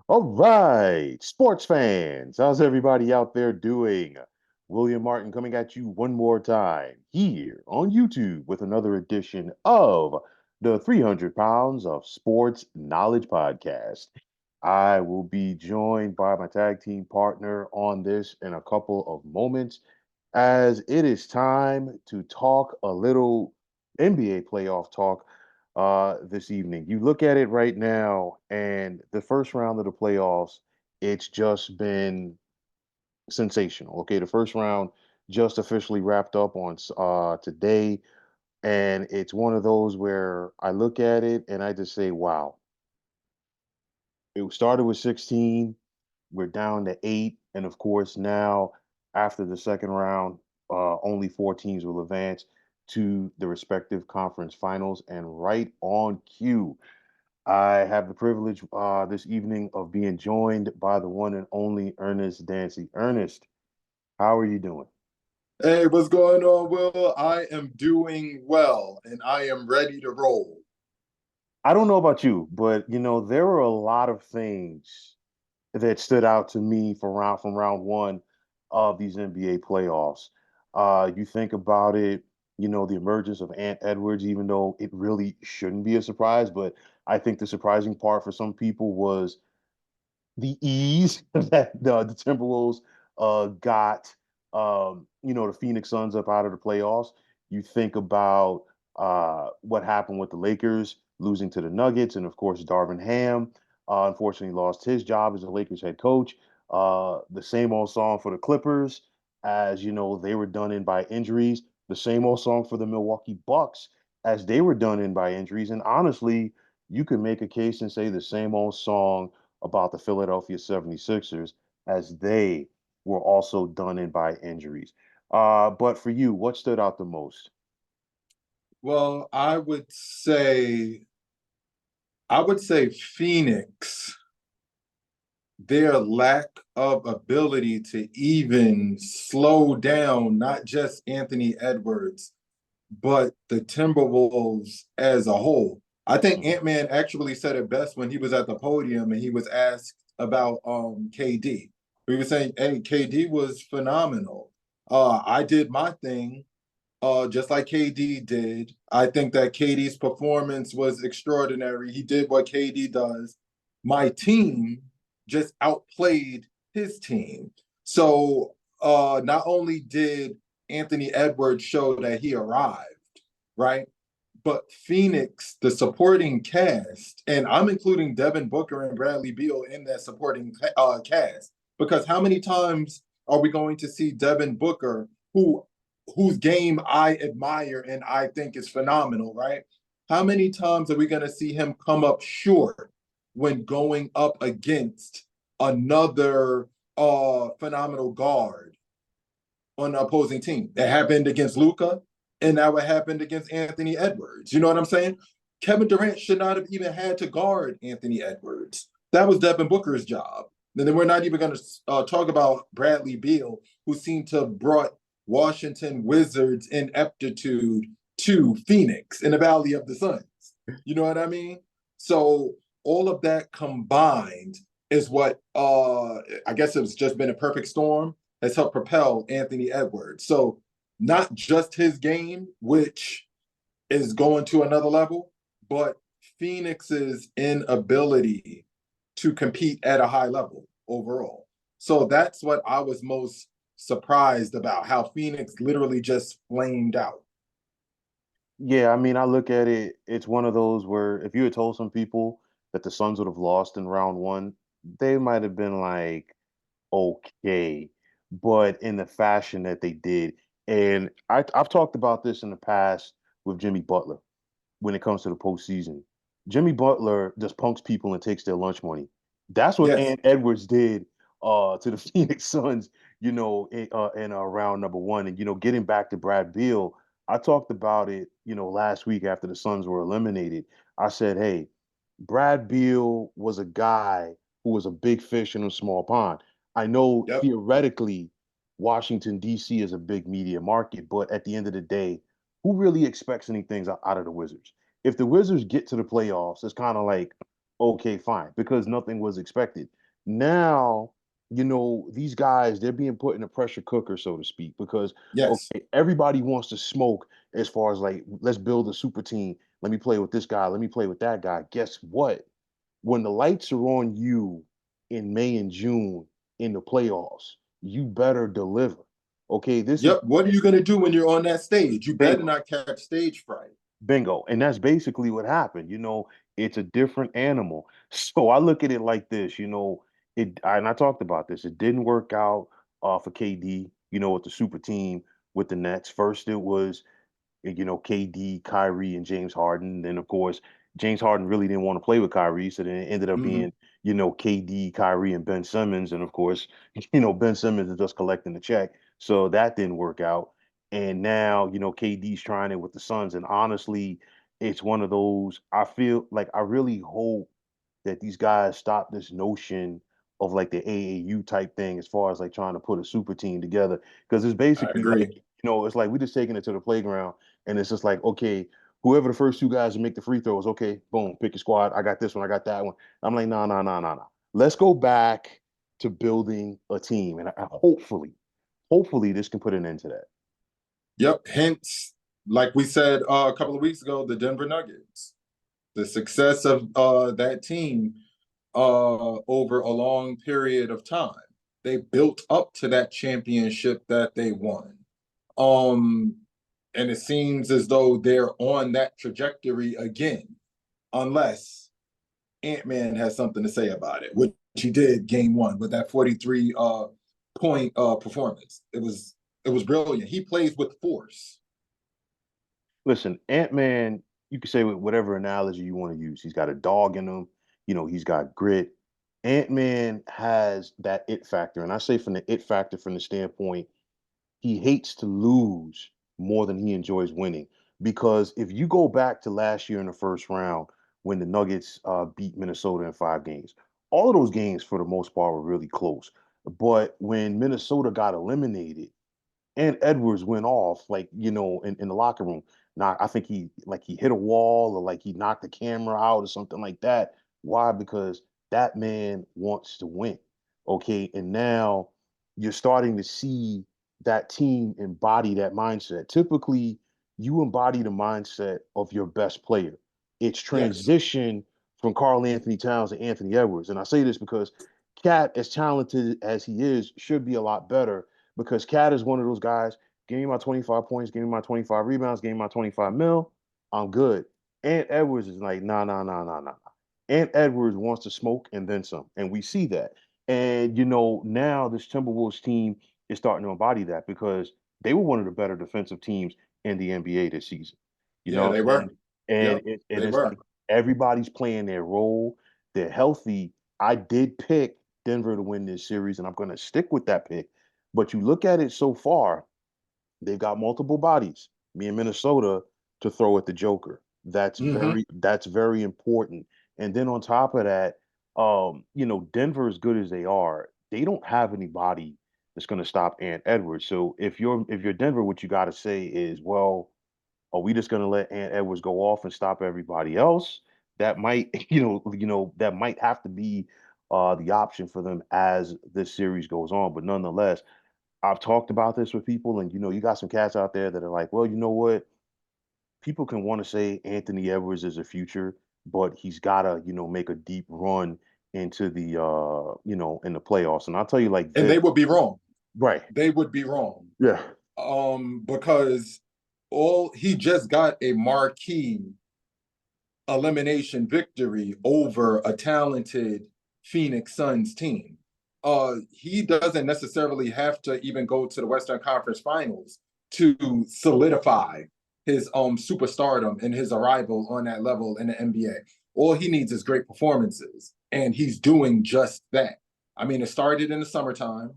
All right, sports fans, how's everybody out there doing? William Martin coming at you one more time here on YouTube with another edition of the 300 Pounds of Sports Knowledge Podcast. I will be joined by my tag team partner on this in a couple of moments as it is time to talk a little NBA playoff talk this evening. You look at it right now, and the first round of the playoffs, it's just been sensational. Okay, the first round just officially wrapped up on today, and it's one of those where I look at it and I just say, "Wow!" It started with 16, we're down to 8, and of course now after the second round, only 4 teams will advance to the respective conference finals, and right on cue. I have the privilege this evening of being joined by the one and only Ernest Dancy. Ernest, how are you doing? Hey, what's going on, Will? I am doing well and I am ready to roll. I don't know about you, but there were a lot of things that stood out to me from round one of these NBA playoffs. You think about it, the emergence of Ant Edwards, even though it really shouldn't be a surprise, but I think the surprising part for some people was the ease that the Timberwolves got the Phoenix Suns up out of the playoffs. You think about what happened with the Lakers losing to the Nuggets, and of course Darvin Ham unfortunately lost his job as the Lakers head coach. The same old song for the Clippers, as they were done in by injuries. The same old song for the Milwaukee Bucks, as they were done in by injuries. And honestly, you could make a case and say the same old song about the Philadelphia 76ers, as they were also done in by injuries. But for you, what stood out the most? Well, I would say Phoenix, their lack of ability to even slow down not just Anthony Edwards, but the Timberwolves as a whole. I think Mhm. Ant-Man actually said it best when he was at the podium and he was asked about KD. He was saying, "Hey, KD was phenomenal. I did my thing, just like KD did. I think that KD's performance was extraordinary. He did what KD does. My team just outplayed his team. So not only did Anthony Edwards show that he arrived, right? But Phoenix, the supporting cast, and I'm including Devin Booker and Bradley Beal in that supporting cast, because how many times are we going to see Devin Booker, whose game I admire and I think is phenomenal, right? How many times are we going to see him come up short when going up against another phenomenal guard on the opposing team? It happened against Luka, and now it happened against Anthony Edwards. You know what I'm saying? Kevin Durant should not have even had to guard Anthony Edwards. That was Devin Booker's job. And then we're not even going to talk about Bradley Beal, who seemed to have brought Washington Wizards ineptitude to Phoenix in the Valley of the Suns. You know what I mean? So all of that combined is what I guess it's just been a perfect storm, has helped propel Anthony Edwards. So not just his game, which is going to another level, but Phoenix's inability to compete at a high level overall. So that's what I was most surprised about, how Phoenix literally just flamed out. Yeah, I mean, I look at it, it's one of those where if you had told some people that the Suns would have lost in round one, they might have been like, okay, but in the fashion that they did. And I've talked about this in the past with Jimmy Butler when it comes to the postseason. Jimmy Butler just punks people and takes their lunch money. That's what Yes. Ant Edwards did to the Phoenix Suns, in round number one. And getting back to Brad Beal, I talked about it, last week after the Suns were eliminated. I said, hey, Brad Beal was a guy who was a big fish in a small pond. I know Yep. theoretically Washington, D.C. is a big media market, but at the end of the day, who really expects anything out of the Wizards? If the Wizards get to the playoffs, it's kind of like, Okay, fine, because nothing was expected. Now, these guys, they're being put in a pressure cooker, so to speak, because Yes. okay, everybody wants to smoke as far as like, let's build a super team. Let me play with this guy. Let me play with that guy. Guess what? When the lights are on you in May and June in the playoffs, you better deliver. Okay, this is Yep. What are you going to do when you're on that stage? You better bingo. not catch stage fright. Bingo. And that's basically what happened. It's a different animal. So I look at it like this, and I talked about this. It didn't work out for KD, with the super team with the Nets. First, it was KD, Kyrie, and James Harden. Then, of course, James Harden really didn't want to play with Kyrie, so then it ended up Hmm. being, KD, Kyrie, and Ben Simmons. And of course, Ben Simmons is just collecting the check, so that didn't work out. And now, KD's trying it with the Suns, and honestly, it's one of those. I feel like I really hope that these guys stop this notion of like the AAU type thing as far as like trying to put a super team together because it's I basically like agree. it's like we just taking it to the playground and it's just like okay, whoever the first two guys to make the free throws, okay, boom, pick your squad. I got this one, I got that one. I'm like, no, no, no, no, no. Let's go back to building a team, and hopefully, this can put an end to that. Yep. Hence, like we said a couple of weeks ago, the Denver Nuggets, the success of that team over a long period of time. They built up to that championship that they won. Um, and it seems as though they're on that trajectory again, unless Ant-Man has something to say about it, which he did game one with that 43 point performance. It was brilliant. He plays with force. Listen, Ant-Man, you can say with whatever analogy you want to use. He's got a dog in him, he's got grit. Ant-Man has that it factor. And I say from the it factor from the standpoint, he hates to lose more than he enjoys winning. Because if you go back to last year in the first round when the Nuggets beat Minnesota in 5 games, all of those games for the most part were really close. But when Minnesota got eliminated, and Edwards went off, like, in the locker room. Now, I think he hit a wall or like he knocked the camera out or something like that. Why? Because that man wants to win. Okay. And now you're starting to see that team embody that mindset. Typically, you embody the mindset of your best player. It's Yes. transition from Carl Anthony Towns to Anthony Edwards. And I say this because Cat, as talented as he is, should be a lot better because Cat is one of those guys. Give me my 25 points, give me my 25 rebounds, give me my 25 mil. I'm good. Ant Edwards is like, nah, nah, nah, nah, nah. Ant Edwards wants to smoke and then some. And we see that. And, now this Timberwolves team is starting to embody that because they were one of the better defensive teams in the NBA this season. You know Yeah, what they I'm saying? were. And, Yep, and they it's were. like everybody's playing their role. They're healthy. I did pick Denver to win this series, and I'm going to stick with that pick. But you look at it so far, they've got multiple bodies. Me and Minnesota to throw at the Joker. Hmm. That's very important. And then on top of that, Denver, as good as they are, they don't have anybody that's going to stop Ant Edwards. So if you're Denver, what you got to say is, well, are we just going to let Ant Edwards go off and stop everybody else? That might, that might have to be the option for them as this series goes on. But nonetheless, I've talked about this with people, and you got some cats out there that are like, well, you know what? People can want to say Anthony Edwards is a future, but he's gotta, make a deep run into the in the playoffs. And I'll tell you like And this, they would be wrong. right? They would be wrong. Yeah. Because all he just got a marquee elimination victory over a talented Phoenix Suns team. He doesn't necessarily have to even go to the Western Conference Finals to solidify his superstardom and his arrival on that level in the NBA. All he needs is great performances, and he's doing just that. I mean, it started in the summertime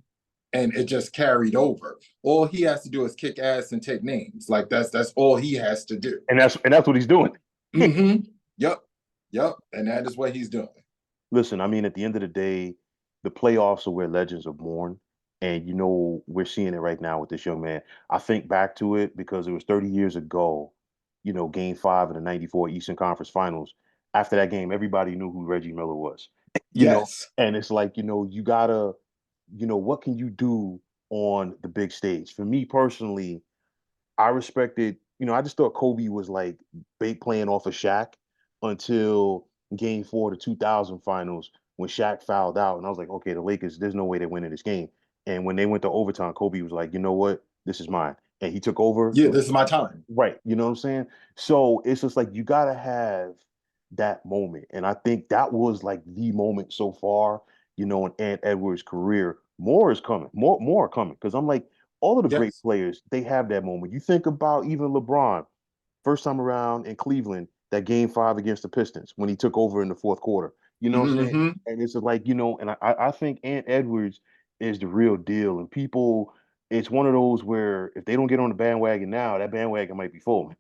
and it just carried over. All he has to do is kick ass and take names. Like that's all he has to do. And that's what he's doing. Mm-hmm. Yep. Yep. And that is what he's doing. Listen, I mean, at the end of the day, the playoffs are where legends are born. And we're seeing it right now with this young man. I think back to it because it was 30 years ago, game 5 of the 94 Eastern Conference Finals. after that game, everybody knew who Reggie Miller was. you know, Yes. and it's like, you gotta, what can you do on the big stage? For me personally, I respected, I just thought Kobe was like bait playing off of Shaq until game four of the 2000 finals when Shaq fouled out. And I was like, okay, the Lakers, there's no way they're winning this game. And when they went to overtime, Kobe was like, you know what? This is mine. And he took over. Yeah, this is my time. Right. You know what I'm saying? So it's just like you got to have that moment. And I think that was like the moment so far, in Ant Edwards' career. More is coming. More are coming. Because I'm like, all of the great Yes. players, they have that moment. You think about even LeBron, first time around in Cleveland, that game five against the Pistons when he took over in the fourth quarter. You know what I'm saying? Hmm. And it's like, and I think Ant Edwards is the real deal. And people, it's one of those where if they don't get on the bandwagon now, that bandwagon might be full.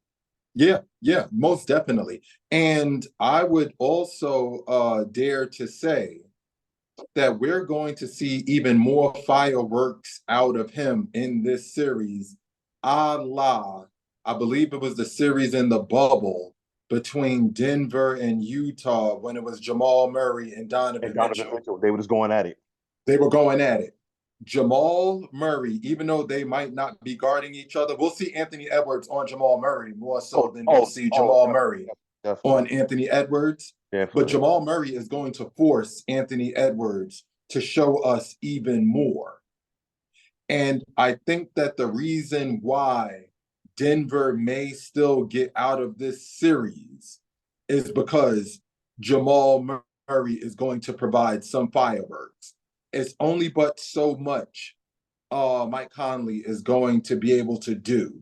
Yeah, yeah, most definitely. And I would also dare to say that we're going to see even more fireworks out of him in this series, a la, I believe it was the series in the bubble between Denver and Utah when it was Jamal Murray and And Donovan Donovan Mitchell. Mitchell, they were just going at it. They were going at it. Jamal Murray, even though they might not be guarding each other, we'll see Anthony Edwards on Jamal Murray more so Oh, than we'll oh, see oh, Jamal definitely, Murray definitely, on Anthony Edwards. But definitely. Jamal Murray is going to force Anthony Edwards to show us even more. And I think that the reason why Denver may still get out of this series is because Jamal Murray is going to provide some fireworks. It's only but so much Mike Conley is going to be able to do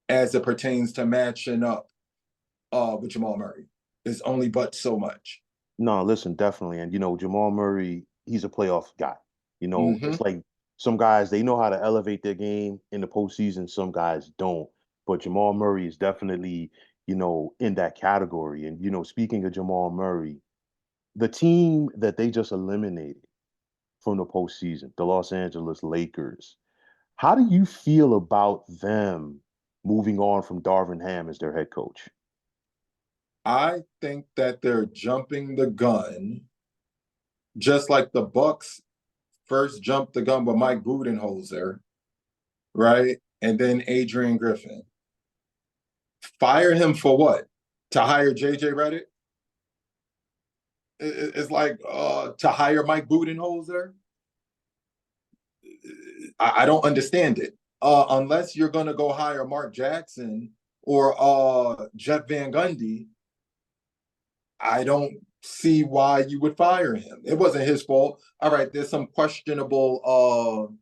as it pertains to matching up with Jamal Murray. It's only but so much. No, listen, definitely. And Jamal Murray, he's a playoff guy. Mm-hmm. It's like some guys they know how to elevate their game in the postseason, some guys don't. But Jamal Murray is definitely, in that category. And speaking of Jamal Murray, the team that they just eliminated from the postseason, the Los Angeles Lakers, how do you feel about them moving on from Darvin Ham as their head coach? I think that they're jumping the gun, just like the Bucks first jumped the gun with Mike Budenholzer, right? And then Adrian Griffin. Fire him for what? To hire JJ Redick? It's like to hire Mike Budenholzer. I don't understand it. Unless you're going to go hire Mark Jackson or Jeff Van Gundy, I don't see why you would fire him. It wasn't his fault. All right, there's some questionable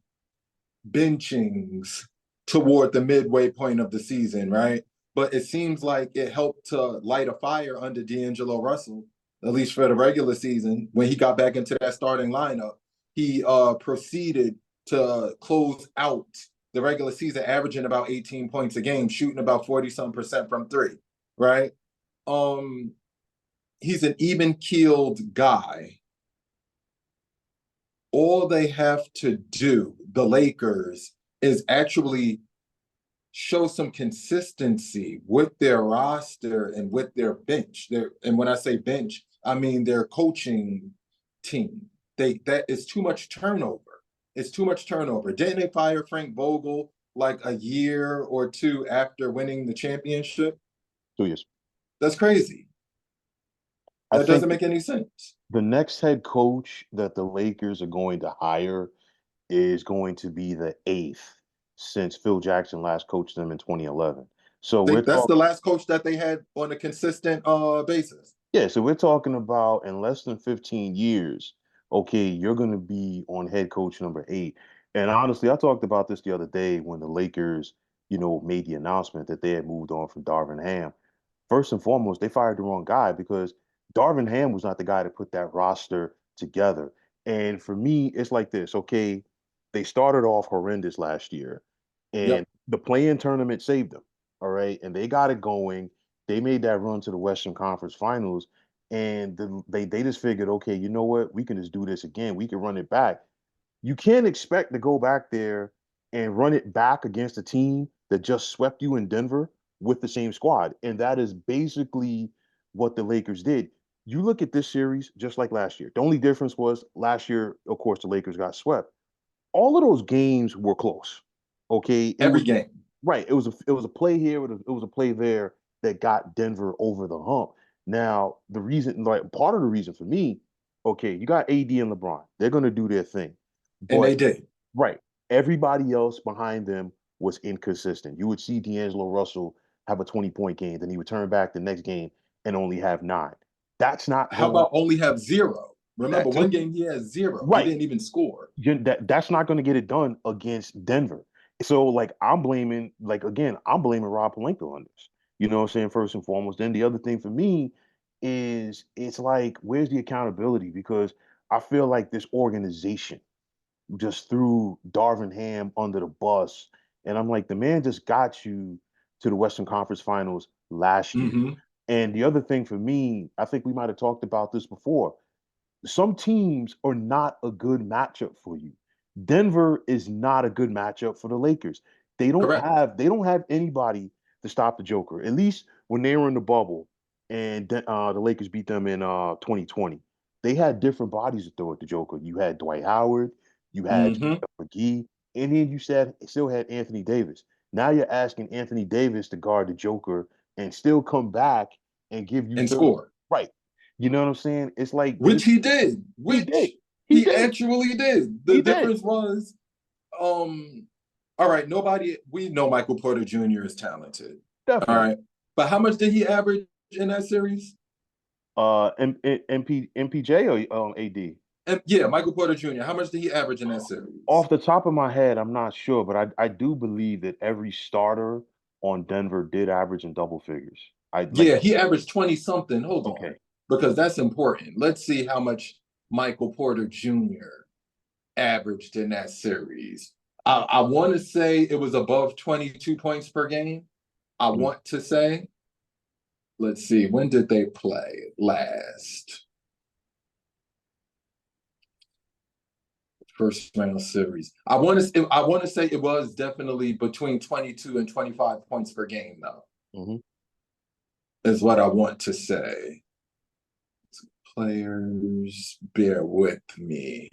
benchings toward the midway point of the season, right? But it seems like it helped to light a fire under D'Angelo Russell, at least for the regular season. When he got back into that starting lineup, he proceeded to close out the regular season, averaging about 18 points a game, shooting about 40-some% from three, right? Um, he's an even keeled guy. All they have to do, the Lakers, is actually show some consistency with their roster and with their bench. And when I say bench, I mean their coaching team. That is too much turnover. It's too much turnover. Didn't they fire Frank Vogel like a year or two after winning the championship? 2 years. That's crazy. I That doesn't think make any sense. the next head coach that the Lakers are going to hire is going to be the eighth since Phil Jackson last coached them in 2011. So we're That's the talking, last coach that they had on a consistent basis. yeah, so we're talking about in less than 15 years, okay, you're going to be on head coach number eight. And honestly, I talked about this the other day when the Lakers, made the announcement that they had moved on from Darvin Ham. First and foremost, they fired the wrong guy because Darvin Ham was not the guy to put that roster together. And for me, it's like this, okay, they started off horrendous last year, and Yep. the play-in tournament saved them. All right, and they got it going. They made that run to the Western Conference Finals, and they just figured, okay, you know what? We can just do this again. We can run it back. You can't expect to go back there and run it back against a team that just swept you in Denver with the same squad. And that is basically what the Lakers did. You look at this series just like last year. The only difference was last year, of course, the Lakers got swept. All of those games were close. Okay, it Every was game. right. It was a play here. It was a play there that got Denver over the hump. Now, the reason, like part of the reason for me, okay, you got AD and LeBron. They're going to do their thing, And but they did. right, everybody else behind them was inconsistent. You would see D'Angelo Russell have a 20-point game, then he would turn back the next game and only have nine. That's not How going about only have zero? Remember, that one too. game he had zero. He Right. didn't even score. That's not going to get it done against Denver. So like I'm blaming Rob Pelinka on this. You know what I'm saying? First and foremost. Then the other thing for me is it's like where's the accountability? Because I feel like this organization just threw Darvin Ham under the bus. And I'm like, the man just got you to the Western Conference Finals last year. Mm-hmm. And the other thing for me, I think we might have talked about this before. Some teams are not a good matchup for you. Denver is not a good matchup for the Lakers. Correct. They don't have anybody to stop the Joker. At least when they were in the bubble and the Lakers beat them in 2020, they had different bodies to throw at the Joker. You had Dwight Howard, you had Mm-hmm. McGee, and then you said still had Anthony Davis. Now you're asking Anthony Davis to guard the Joker and still come back and give you And 30. score. Right. You know what I'm saying? It's like Which he did. he did. Which He he did. actually did. The He did. difference was, all right, nobody we know Michael Porter Jr. is talented. All Definitely. right. But how much did he average in that series? MPJ or AD? And yeah, Michael Porter Jr. How much did he average in that series? Off the top of my head, I'm not sure, but I do believe that every starter on Denver did average in double figures. I like Yeah, he averaged 20 something. Hold on, okay. because that's important. Let's see how much Michael Porter Jr. averaged in that series. I want to say it was above 22 points per game. I Mm, want to say, let's see, when did they play last? First round series. I want to say it was definitely between 22 and 25 points per game, though, mhm. is what I want to say. Players, bear with me.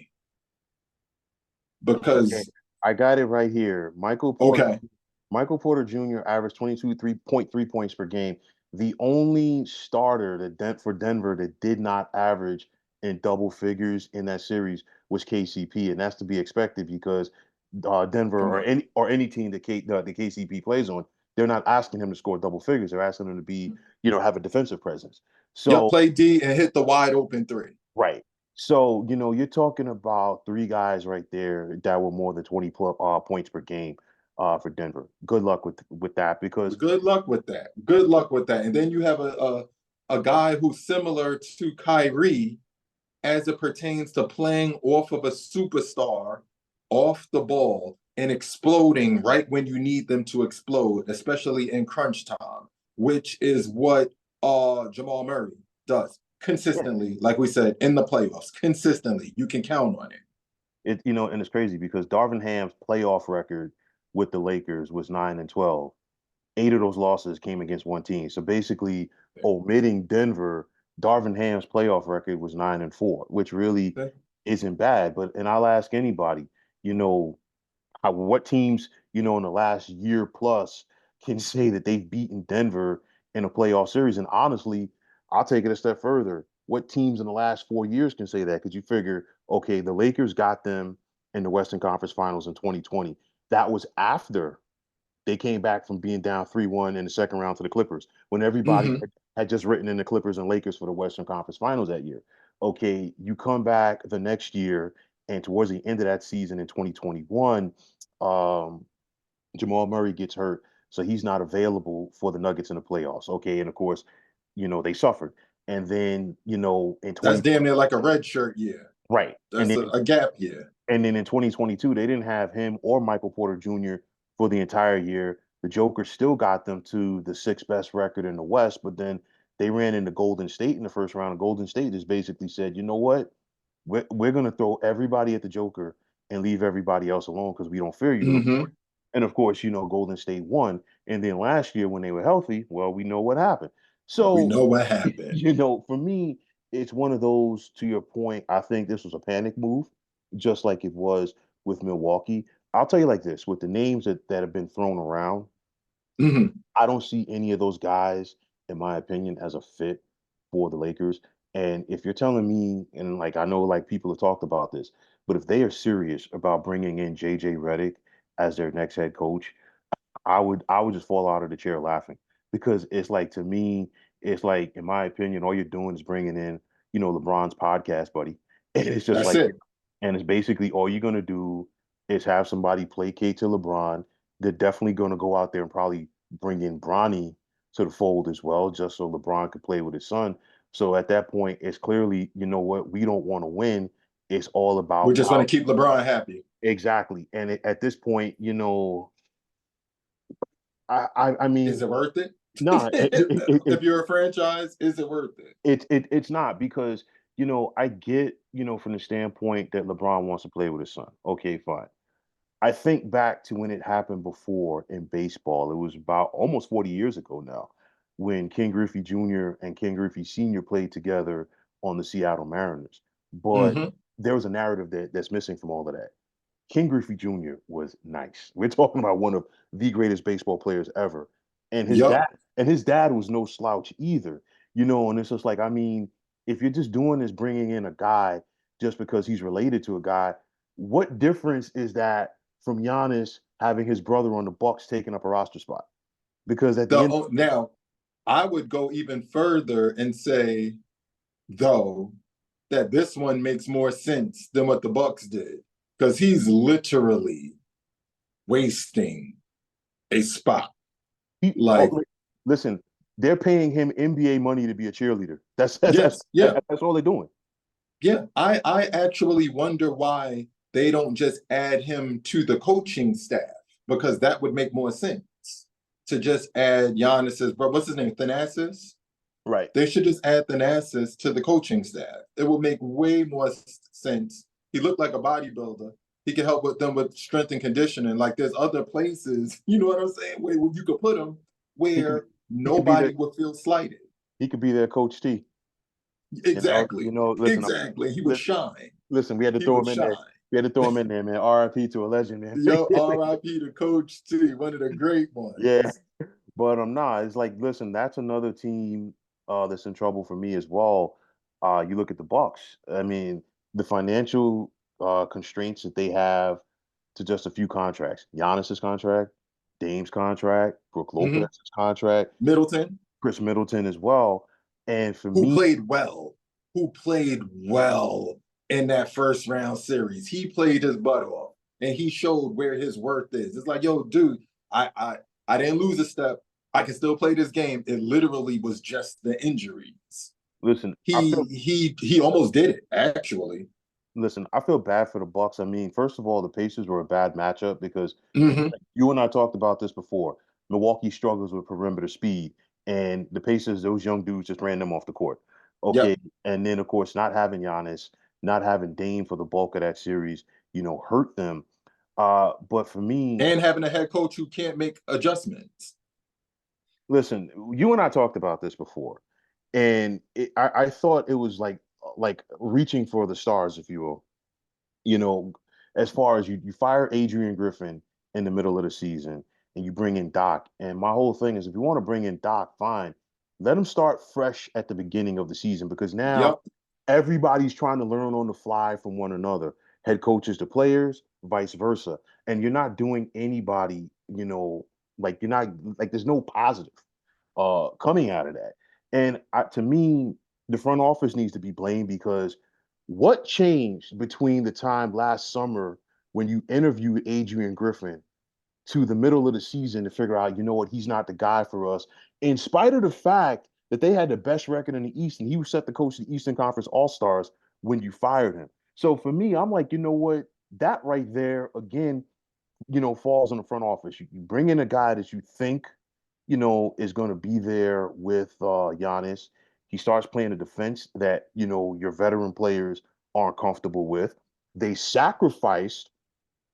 Okay. Because, I got it right here. okay, Michael Porter Jr. averaged 22 3.3 points per game. The only starter for Denver that did not average in double figures in that series was KCP, and that's to be expected because Denver come or on. any team that the KCP plays on, they're not asking him to score double figures. They're asking him to have a defensive presence. Yep, So play D and hit the wide open three. right. So, you're talking about three guys right there that were more than 20 points per game for Denver. Good luck with that because Good luck with that. Good luck with that. And then you have a guy who's similar to Kyrie as it pertains to playing off of a superstar off the ball and exploding right when you need them to explode, especially in crunch time, which is what Jamal Murray does yeah, consistently, like we said, in the playoffs. Consistently. You can count on it. and it's crazy because Darvin Ham's playoff record with the Lakers was 9-12. Eight of those losses came against one team. So basically, omitting Denver, Darvin Ham's playoff record was 9-4, which really isn't bad. And I'll ask anybody, you know, what teams, in the last year plus can say that they've beaten Denver in a playoff series. And honestly, I'll take it a step further. What teams in the last 4 years can say that? Because you figure, okay, the Lakers got them in the Western Conference Finals in 2020. That was after they came back from being down 3-1 in the second round to the Clippers when everybody Mm-hmm. had just written in the Clippers and Lakers for the Western Conference Finals that year. Okay, you come back the next year, and towards the end of that season in 2021, um, Jamal Murray gets hurt, so he's not available for the Nuggets in the playoffs. Okay, and of course, they suffered. And then, in That's 20, damn near like a red shirt year. right. And That's then a gap year. and then in 2022, they didn't have him or Michael Porter Jr. for the entire year. The Joker still got them to the sixth best record in the West, but then they ran into Golden State in the first round. And Golden State just basically said, you know what? We're going to throw everybody at the Joker and leave everybody else alone because we don't fear you no more. Mm-hmm. And of course, Golden State won. And then last year when they were healthy, well, we know what happened. We So, know what happened. for me, it's one of those, to your point, I think this was a panic move, just like it was with Milwaukee. I'll tell you like this, with the names that have been thrown around, Mhm. I don't see any of those guys, in my opinion, as a fit for the Lakers. And if you're telling me, and like I know like people have talked about this, but if they are serious about bringing in JJ Redick as their next head coach, I would just fall out of the chair laughing because it's like to me, it's like in my opinion, all you're doing is bringing in, LeBron's podcast buddy, and it's just That's like, it. and it's basically all you're gonna do is have somebody placate to LeBron. They're definitely gonna go out there and probably bring in Bronny to the fold as well, just so LeBron could play with his son. So at that point, it's clearly, you know what, we don't want to win. It's all We about just want how to keep LeBron happy. exactly. And at this point, I Is mean, it worth it? no, If you're a franchise, is it worth it? it's not because I get from the standpoint that LeBron wants to play with his son. Okay, fine. I think back to when it happened before in baseball. It was about almost 40 years ago now, when Ken Griffey Jr. and Ken Griffey Sr. played together on the Seattle Mariners. But Hmm. there was a narrative that's missing from all of that. Ken Griffey Jr. was nice. We're talking about one of the greatest baseball players ever. And his dad Yup. and his dad was no slouch either. And it's just like, I mean, if you're just doing this bringing in a guy just because he's related to a guy, what difference is that from Giannis having his brother on the Bucks taking up a roster spot? Because at the end, Now, I would go even further and say, though, that this one makes more sense than what the Bucks did, because he's literally wasting a spot. Like, listen, they're paying him NBA money to be a cheerleader. That's that's that's, yes, yeah, that's all they're doing. yeah. I actually wonder why they don't just add him to the coaching staff, because that would make more sense to just add Giannis's bro. What's his name? Thanasis. Right. They should just add Thanasis to the coaching staff. It would make way more sense. He looked like a bodybuilder. He could help with them with strength and conditioning. Like there's other places, you know what I'm saying, where you could put him He could where he could be nobody their would feel slighted. he could be their coach T. Exactly. Listen, Exactly. He would listen, shine. listen, we had to He throw would him in there. shine. We had to throw him in there, man. RIP to a legend, man. Yo, RIP to Coach T, one of the great Yeah. ones. But nah, it's like, listen, that's another team that's in trouble for me as well. You look at the Bucks. I mean, the financial constraints that they have to just a few contracts. Giannis's contract, Dame's contract, Brook Mhm. Lopez's contract, Middleton, Chris Middleton as well. And for who me, played well, who played well in that first round series. He played his butt off and he showed where his worth is. It's like, yo, dude, I didn't lose a step. I can still play this game. It literally was just the injuries. listen, He almost did it, actually. I feel bad for the Bucks. I mean, first of all, the Pacers were a bad matchup because Hmm. you and I talked about this before. Milwaukee struggles with perimeter speed, and the Pacers, those young dudes just ran them off the court. Okay, Yep. and then of course, not having Giannis, not having Dame for the bulk of that series, hurt them. But for me, And having a head coach who can't make adjustments. listen, you and I talked about this before, and I thought it was like reaching for the stars, if you will. you know, as far as you fire Adrian Griffin in the middle of the season and you bring in Doc. And my whole thing is if you want to bring in Doc, fine. Let him start fresh at the beginning of the season because now Yep. everybody's trying to learn on the fly from one another. Head coaches to players, vice versa. And you're not doing anybody, like you're not like there's no positive coming out of that. And to me, the front office needs to be blamed because what changed between the time last summer when you interviewed Adrian Griffin to the middle of the season to figure out, you know what, he's not the guy for us, in spite of the fact that they had the best record in the East and he was set to coach the Eastern Conference All Stars when you fired him. So for me, I'm like, you know what, that right there again, falls on the front office. You bring in a guy that you think, is going to be there with Giannis. He starts playing a defense that, your veteran players aren't comfortable with. They sacrificed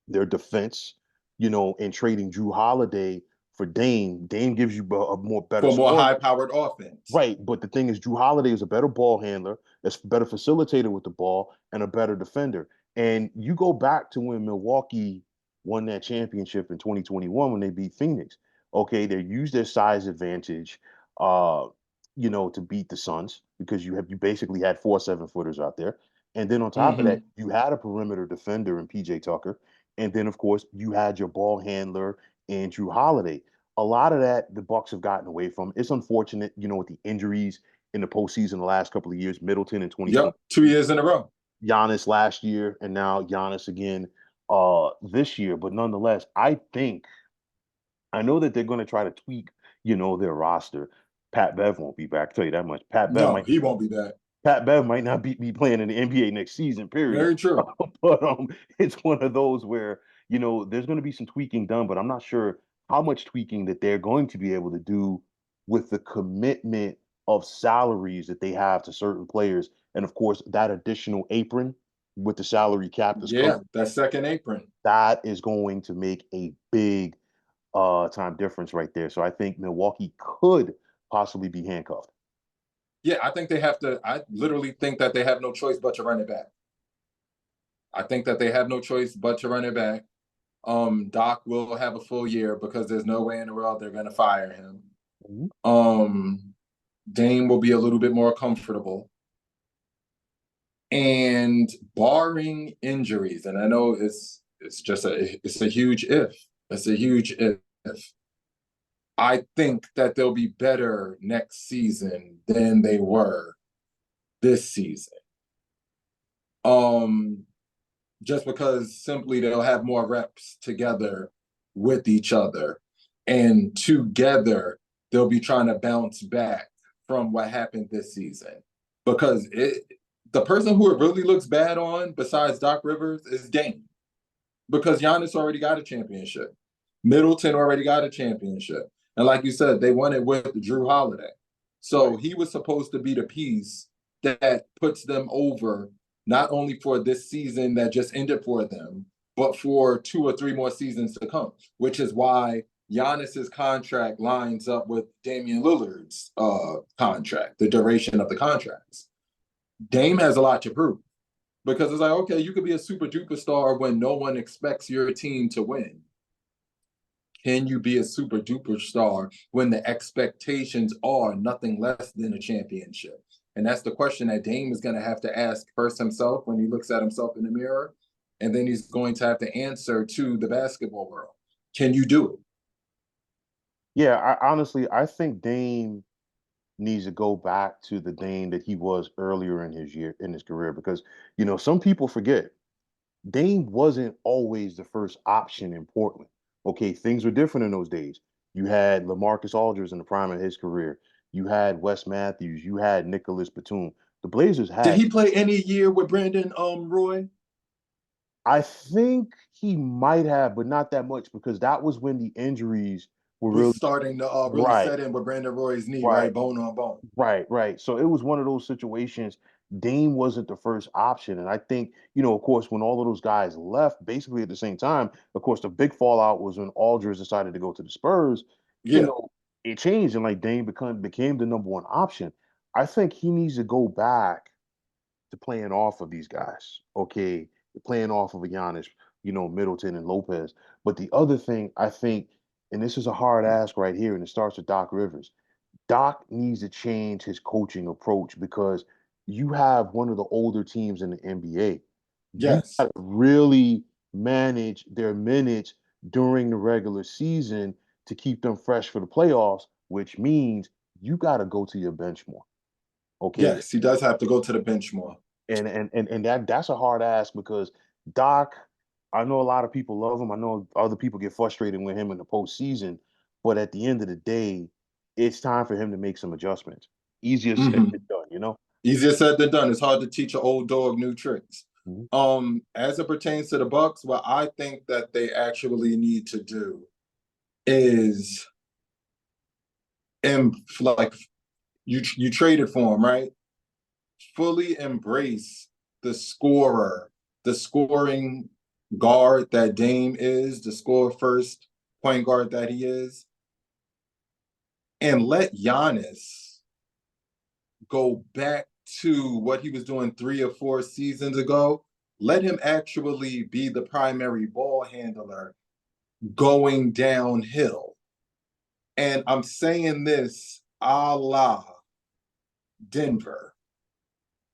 their defense, in trading Drew Holiday for Dame. Dame gives you a more better for more scoring. high-powered offense. Right, but the thing is, Drew Holiday is a better ball handler, a better facilitator with the ball, and a better defender. And you go back to when Milwaukee won that championship in 2021 when they beat Phoenix. Okay, they used their size advantage, uh, to beat the Suns because you basically had 4 7-footers out there, and then on top of that, Mm-hmm. you had a perimeter defender in PJ Tucker, and then of course you had your ball handler and Drew Holiday. A lot of that the Bucks have gotten away from. It's unfortunate, with the injuries in the postseason the last couple of years. Middleton in Yep, 2020, 2 years in a row. Giannis last year, and now Giannis again this year. But nonetheless, I know that they're going to try to tweak, their roster. Pat Bev won't be back. I'll tell you that much. No, he won't be back. Pat Bev might not be playing in the NBA next season, period. Very true. But it's one of those where, there's going to be some tweaking done, but I'm not sure how much tweaking that they're going to be able to do with the commitment of salaries that they have to certain players. And of course, that additional apron with the salary cap that's Yeah, coming, that second apron. that is going to make a big time difference right there. So I think Milwaukee could possibly be handcuffed. Yeah, I think they have to. I literally think that they have no choice but to run it back. I think that they have no choice but to run it back. Doc will have a full year because there's no way in the world they're going to fire him. Mhm. Dame will be a little bit more comfortable. And barring injuries, and I know it's a huge if. It's a huge if. I think that they'll be better next season than they were this season. Just because simply they'll have more reps together with each other, and together they'll be trying to bounce back from what happened this season. Because the person who it really looks bad on, besides Doc Rivers, is Dame. Because Giannis already got a championship. Middleton already got a championship. And like you said, they won it with Drew Holiday. So Right. he was supposed to be the piece that puts them over, not only for this season that just ended for them, but for 2 or 3 more seasons to come, which is why Giannis's contract lines up with Damian Lillard's contract, the duration of the contracts. Dame has a lot to prove because it's like, okay, you could be a super duper star when no one expects your team to win. Can you be a super duper star when the expectations are nothing less than a championship? And that's the question that Dame is going to have to ask first himself when he looks at himself in the mirror. And then he's going to have to answer to the basketball world. Can you do it? Yeah, I think Dame needs to go back to the Dame that he was earlier in his career because some people forget Dame wasn't always the first option in Portland. Okay, things were different in those days. You had LaMarcus Aldridge in the prime of his career. You had Wes Matthews. You had Nicholas Batum. The Blazers Did had. he play any year with Brandon Roy? I think he might have, but not that much because that was when the injuries were Was really starting to really right, set in with Brandon Roy's knee, right. right? Bone on bone. Right. So it was one of those situations. Dame wasn't the first option. And I think, of course, when all of those guys left basically at the same time, of course, the big fallout was when Aldridge decided to go to the Spurs, you Yeah. know, it changed and like Dame became the number one option. I think he needs to go back to playing off of these guys. Okay. Playing off of a Giannis, Middleton and Lopez. But the other thing I think, and this is a hard ask right here, and it starts with Doc Rivers. Doc needs to change his coaching approach because you have one of the older teams in the NBA. You got Yes. to really manage their minutes during the regular season to keep them fresh for the playoffs, which means you got to go to your bench more. Okay. Yes, he does have to go to the bench more. And that's a hard ask because Doc, I know a lot of people love him. I know other people get frustrated with him in the postseason, but at the end of the day, it's time for him to make some adjustments. Easier said Mm-hmm. than done. Easier said than done. It's hard to teach an old dog new tricks. Mhm. As it pertains to the Bucks, what I think that they actually need to do is, and like you traded for him, right? Fully embrace the scorer, the scoring guard that Dame is, the score first point guard that he is, and let Giannis go back to what he was doing 3 or 4 seasons ago. Let him actually be the primary ball handler going downhill. And I'm saying this a la Denver,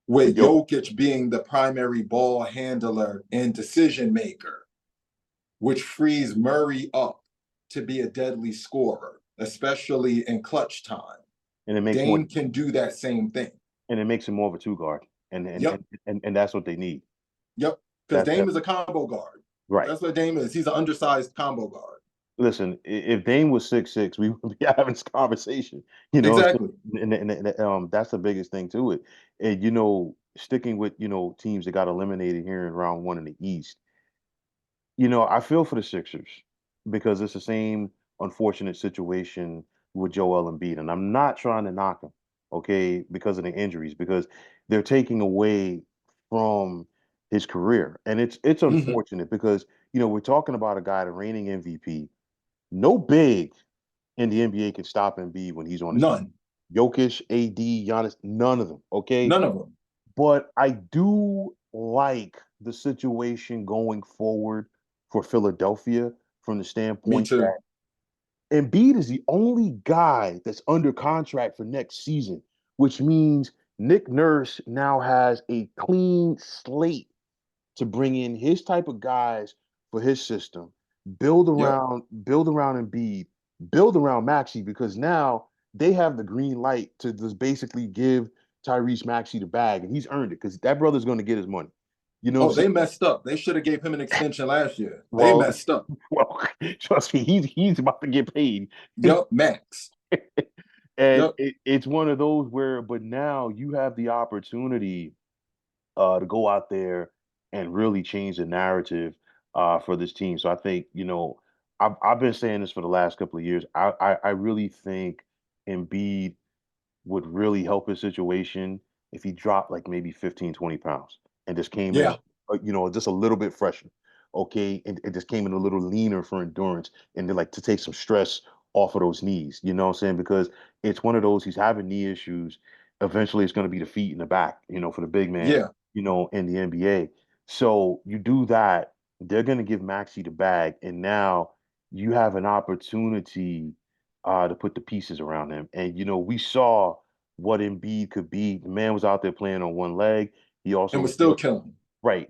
with Yo, Jokic being the primary ball handler and decision maker, which frees Murray up to be a deadly scorer, especially in clutch time. and it makes more, Dame can do that same thing. and it makes him more of a two guard, and and Yep. and and that's what they need. Yep. Because That Dame is a combo guard. right. That's what Dame is. He's an undersized combo guard. Listen, if Dame was 6'6", we would be having this conversation. Exactly. That's the biggest thing to it. And sticking with teams that got eliminated here in round one in the East. I feel for the Sixers because it's the same unfortunate situation with Joel Embiid, and I'm not trying to knock him, okay, because of the injuries, because they're taking away from his career, and it's Mm-hmm. unfortunate because we're talking about a guy, the reigning MVP. No big in the NBA can stop Embiid when he's on his feet. None. Jokic, AD, Giannis, none of them, okay. None of them. But I do like the situation going forward for Philadelphia from the Me standpoint too. that Embiid is the only guy that's under contract for next season, which means Nick Nurse now has a clean slate to bring in his type of guys for his system, Yep. build around Embiid, build around Maxey, because now they have the green light to just basically give Tyrese Maxey the bag, and he's earned it because that brother's going to get his money. You know what Oh, I'm they saying? messed up. They should have gave him an extension last year. They Well, messed up. well, trust me, he's about to get paid. Yep. Max. And Yep. it's one of those where, but now you have the opportunity to go out there and really change the narrative for this team. So I think, I've been saying this for the last couple of years. I really think Embiid would really help his situation if he dropped like maybe 15, 20 pounds and just came in, Yeah. just a little bit fresher. Okay. And it just came in a little leaner for endurance and then like to take some stress off of those knees. You know what I'm saying? Because it's one of those, he's having knee issues. Eventually it's going to be the feet and the back, for the big man, Yeah. in the NBA. So you do that, they're going to give Maxi the bag. And now you have an opportunity to put the pieces around him. And we saw what Embiid could be. The man was out there playing on one leg. He also And was was still killing.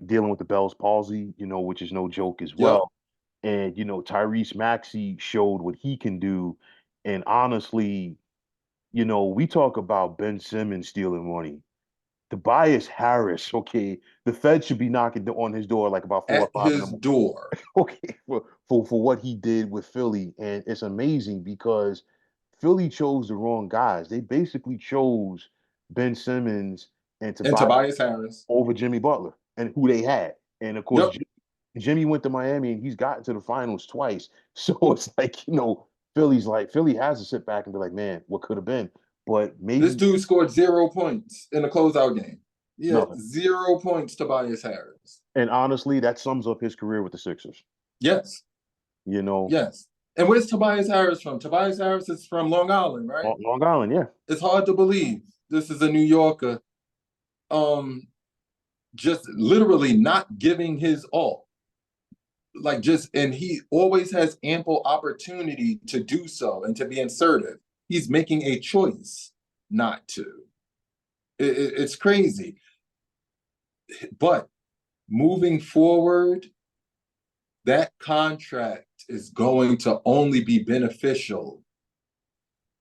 dealing with the Bell's palsy, which is no joke as Yep. well. And Tyrese Maxey showed what he can do. And honestly, we talk about Ben Simmons stealing money. Tobias Harris, okay, the Fed should be knocking on his door like about 4 or 5 in the At his morning. door. Okay, for what he did with Philly, and it's amazing because Philly chose the wrong guys. They basically chose Ben Simmons and And Tobias Tobias Harris. over Jimmy Butler and who they had. And of course, Yep. Jimmy went to Miami and he's gotten to the finals twice. So it's like, Philly has to sit back and be like, man, what could have been? But This maybe dude scored 0 points in the closeout game. Yeah, nothing. 0 points, Tobias Harris. And honestly, that sums up his career with the Sixers. Yes. You know, Yes. And where's Tobias Harris from? Tobias Harris is from Long Island, right? Long Island, yeah. It's hard to believe this is a New Yorker, um, just literally not giving his all. Like and he always has ample opportunity to do so and to be assertive. He's making a choice not to. It's crazy. But moving forward, that contract is going to only be beneficial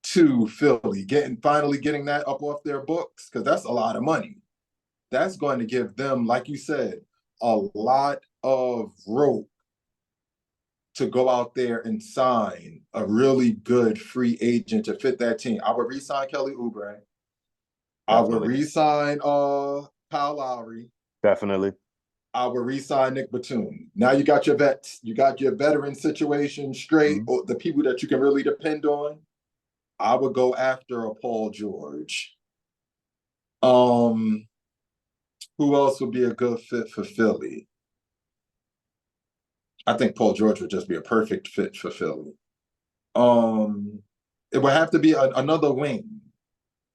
to Philly, finally getting that up off their books, because that's a lot of money. That's going to give them, like you said, a lot of rope to go out there and sign a really good free agent to fit that team. I would re-sign Kelly Oubre. I would Definitely. re-sign Kyle Lowry. Definitely. I would re-sign Nick Batum. Now you got your vets, you got your veteran situation straight, Mhm. or the people that you can really depend on. I would go after a Paul George. Um, who else would be a good fit for Philly? I think Paul George would just be a perfect fit for Philly. Um, it would have to be another wing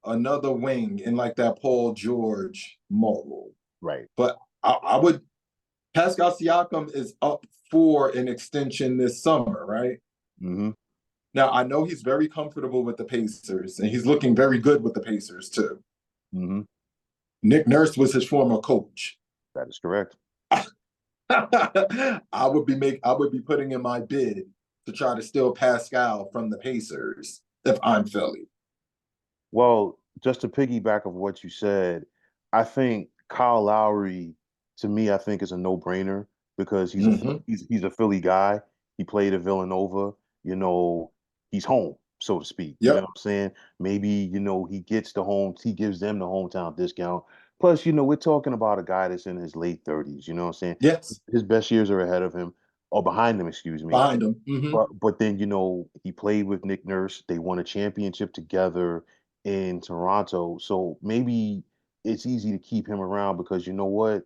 in like that Paul George mold. Right. But I would Pascal Siakam is up for an extension this summer, right? Mm-hmm. Now I know he's very comfortable with the Pacers, and he's looking very good with the Pacers too. Mm-hmm. Nick Nurse was his former coach. That is correct. I would be putting in my bid to try to steal Pascal from the Pacers if I'm Philly. Well, just to piggyback of what you said, I think Kyle Lowry, to me, I think is a no-brainer because Mm-hmm. he's a Philly guy. He played at Villanova. You know, he's home, so to speak. You know Yep. what I'm saying? Maybe, he gets he gives them the hometown discount. Plus, we're talking about a guy that's in his late 30s. You know what I'm saying? Yes. His best years are ahead of him, or behind him, excuse me. Behind him. Mm-hmm. But then he played with Nick Nurse. They won a championship together in Toronto. So maybe it's easy to keep him around because you know what?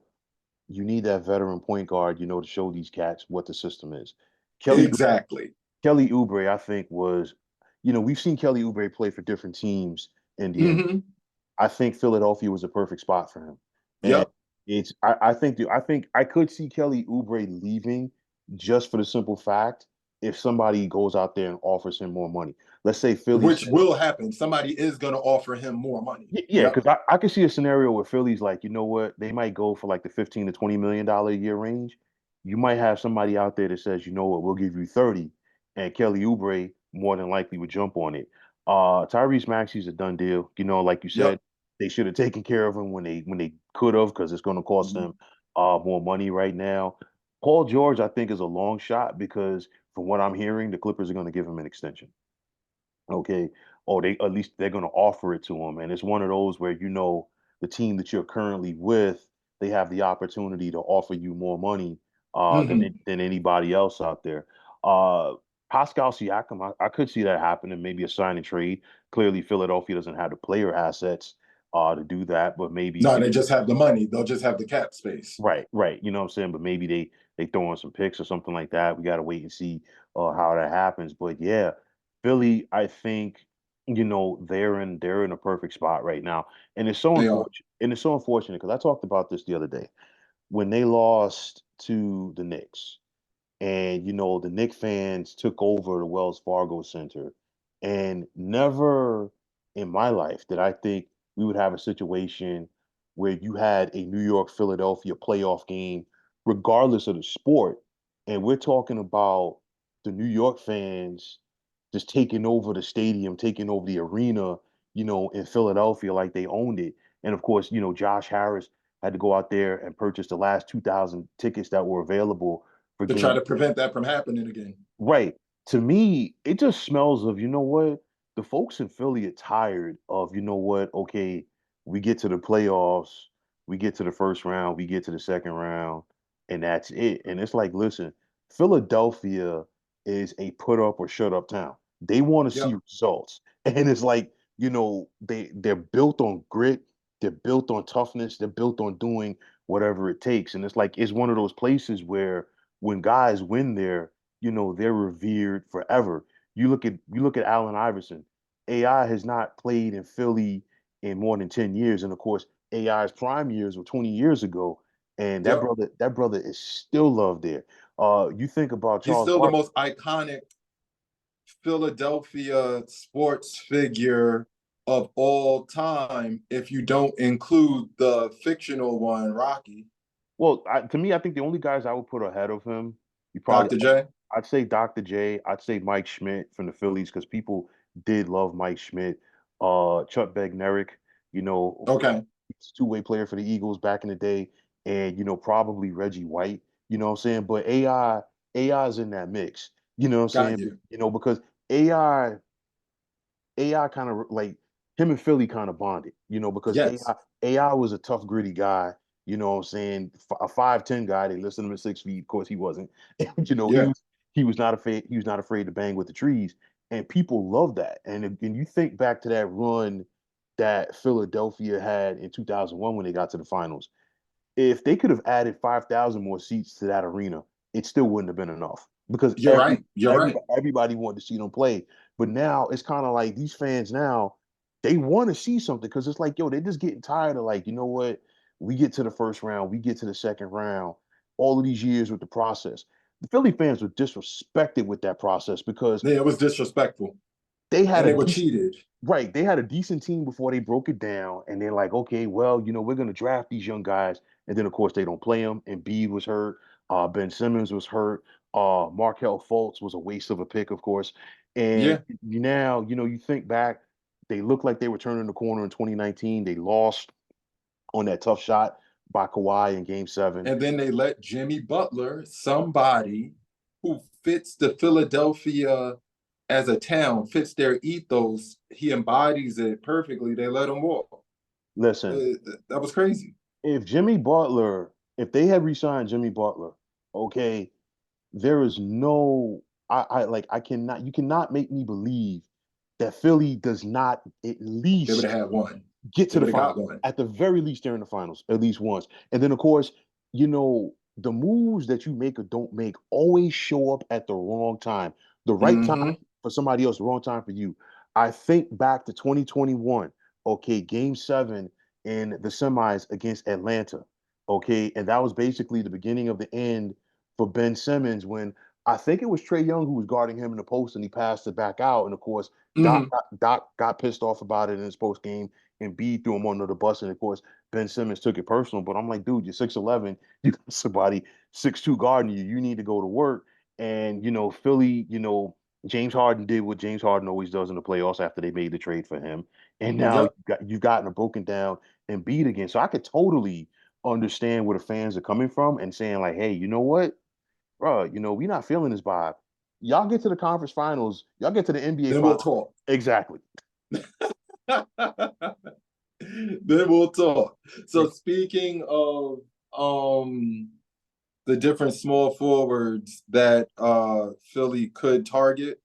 You need that veteran point guard, to show these cats what the system is. Kelly Exactly. Kelly Oubre, I think, was, we've seen Kelly Oubre play for different teams in the NBA. Mm-hmm. I think Philadelphia was a perfect spot for him. And Yep. I think I could see Kelly Oubre leaving just for the simple fact if somebody goes out there and offers him more money. Let's say Philly Which says, will happen. Somebody is going to offer him more money. yeah, Yep. because I could see a scenario where Philly's like, you know what, they might go for like the 15 to $20 million a year range. You might have somebody out there that says, you know what, we'll give you 30, and Kelly Oubre more than likely would jump on it. Tyrese Maxey's a done deal. Like you said, Yep. they should have taken care of him when they could have, because it's going to cost Mm-hmm. them more money right now. Paul George, I think, is a long shot because from what I'm hearing, the Clippers are going to give him an extension. Okay. Or they at least they're going to offer it to him. And it's one of those where the team that you're currently with, they have the opportunity to offer you more money Mm-hmm. than anybody else out there. Uh Pascal Siakam, I could see that happening, maybe a sign and trade. Clearly, Philadelphia doesn't have the player assets to do that, but maybe, No, they just have the money. They'll just have the cap space. right, right. You know what I'm saying? But maybe they throw in some picks or something like that. We got to wait and see how that happens. But yeah, Philly, I think they're in a perfect spot right now, and it's so They are. unfortunate. And it's so unfortunate because I talked about this the other day when they lost to the Knicks. And the Knicks fans took over the Wells Fargo Center, and never in my life did I think we would have a situation where you had a New York Philadelphia playoff game, regardless of the sport. And we're talking about the New York fans just taking over the stadium, taking over the arena, in Philadelphia like they owned it. And of course, Josh Harris had to go out there and purchase the last 2,000 tickets that were available for To try game. to prevent that from happening again. Right. To me, it just smells of, what? The folks in Philly are tired of, what? Okay, we get to the playoffs, we get to the first round, we get to the second round, and that's it. And it's like, listen, Philadelphia is a put up or shut up town. They want to see Yep. results. And it's like, they're built on grit, they're built on toughness, they're built on doing whatever it takes. And it's like it's one of those places where when guys win there, they're revered forever. You look at Allen Iverson. AI has not played in Philly in more than 10 years. And of course, AI's prime years were 20 years ago. And that Yep. brother, that brother is still loved there. You think about He's Charles still the Barkley. most iconic Philadelphia sports figure of all time if you don't include the fictional one, Rocky. Well, to me, I think the only guys I would put ahead of him, you probably Dr. J. I'd say Dr. J. I'd say Mike Schmidt from the Phillies because people did love Mike Schmidt. Chuck Bednarik, Okay. he's a two-way player for the Eagles back in the day, and probably Reggie White. You know what I'm saying? But AI's in that mix. You know what I'm Got saying? you. Because AI kind of like him and Philly kind of bonded, because Yes. AI was a tough, gritty guy. You know what I'm saying? A 5'10" guy. They listed him at 6 feet. Of course, he wasn't. He Yeah. was not afraid to bang with the trees, and people love that. And you think back to that run that Philadelphia had in 2001 when they got to the finals. If they could have added 5,000 more seats to that arena, it still wouldn't have been enough because You're right. You're right. everybody wanted to see them play. But now it's kind of like these fans now, they want to see something because it's like, yo, they're just getting tired of like, you know what? We get to the first round, we get to the second round, all of these years with the process. The Philly fans were disrespected with that process because Yeah, it was disrespectful, they had and a they were decent cheated. right. They had a decent team before they broke it down, and they're like, okay, well, we're gonna draft these young guys, and then of course they don't play them. And Embiid was hurt. Ben Simmons was hurt. Markel Fultz was a waste of a pick, of course. And Yeah, now, you think back, they looked like they were turning the corner in 2019. They lost on that tough shot by Kawhi in Game 7. and then they let Jimmy Butler, somebody who fits the Philadelphia as a town, fits their ethos. He embodies it perfectly. They let him walk. Listen, That was crazy. if they had re-signed Jimmy Butler, okay, there is no I cannot you cannot make me believe that Philly does not at They would have least had one. get They to the would have got finals. one. At the very least, they're in the finals at least once. And then, of course, the moves that you make or don't make always show up at the wrong time. The right time Mm-hmm. for somebody else, the wrong time for you. I think back to 2021, okay, Game 7 in the semis against Atlanta, okay, and that was basically the beginning of the end for Ben Simmons when I think it was Trey Young who was guarding him in the post and he passed it back out. And of course, Mm-hmm. Doc got pissed off about it in his post game and B threw him under the bus. And of course, Ben Simmons took it personal. But I'm like, dude, you're 6'11. You got somebody 6'2 guarding you. You need to go to work. And, Philly, James Harden did what James Harden always does in the playoffs after they made the trade for him. And now Yep. you've gotten a broken down and beat again. So I could totally understand where the fans are coming from and saying, like, hey, you know what? Bro, we not feeling this vibe. Y'all get to the conference finals, y'all get to the NBA Then we'll finals. talk. Exactly. Then we'll talk. So speaking of the different small forwards that Philly could target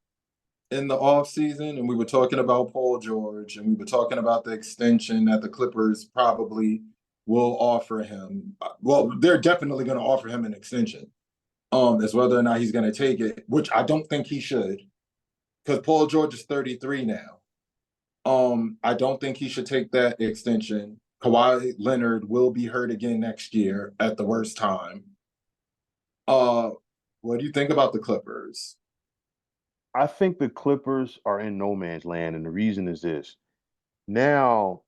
in the offseason, and we were talking about Paul George, and we were talking about the extension that the Clippers probably will offer him. Well, they're definitely going to offer him an extension. As whether or not he's going to take it, which I don't think he should, because Paul George is 33 now. I don't think he should take that extension. Kawhi Leonard will be hurt again next year at the worst time. Uh, what do you think about the Clippers? I think the Clippers are in no man's land, and the reason is this. Now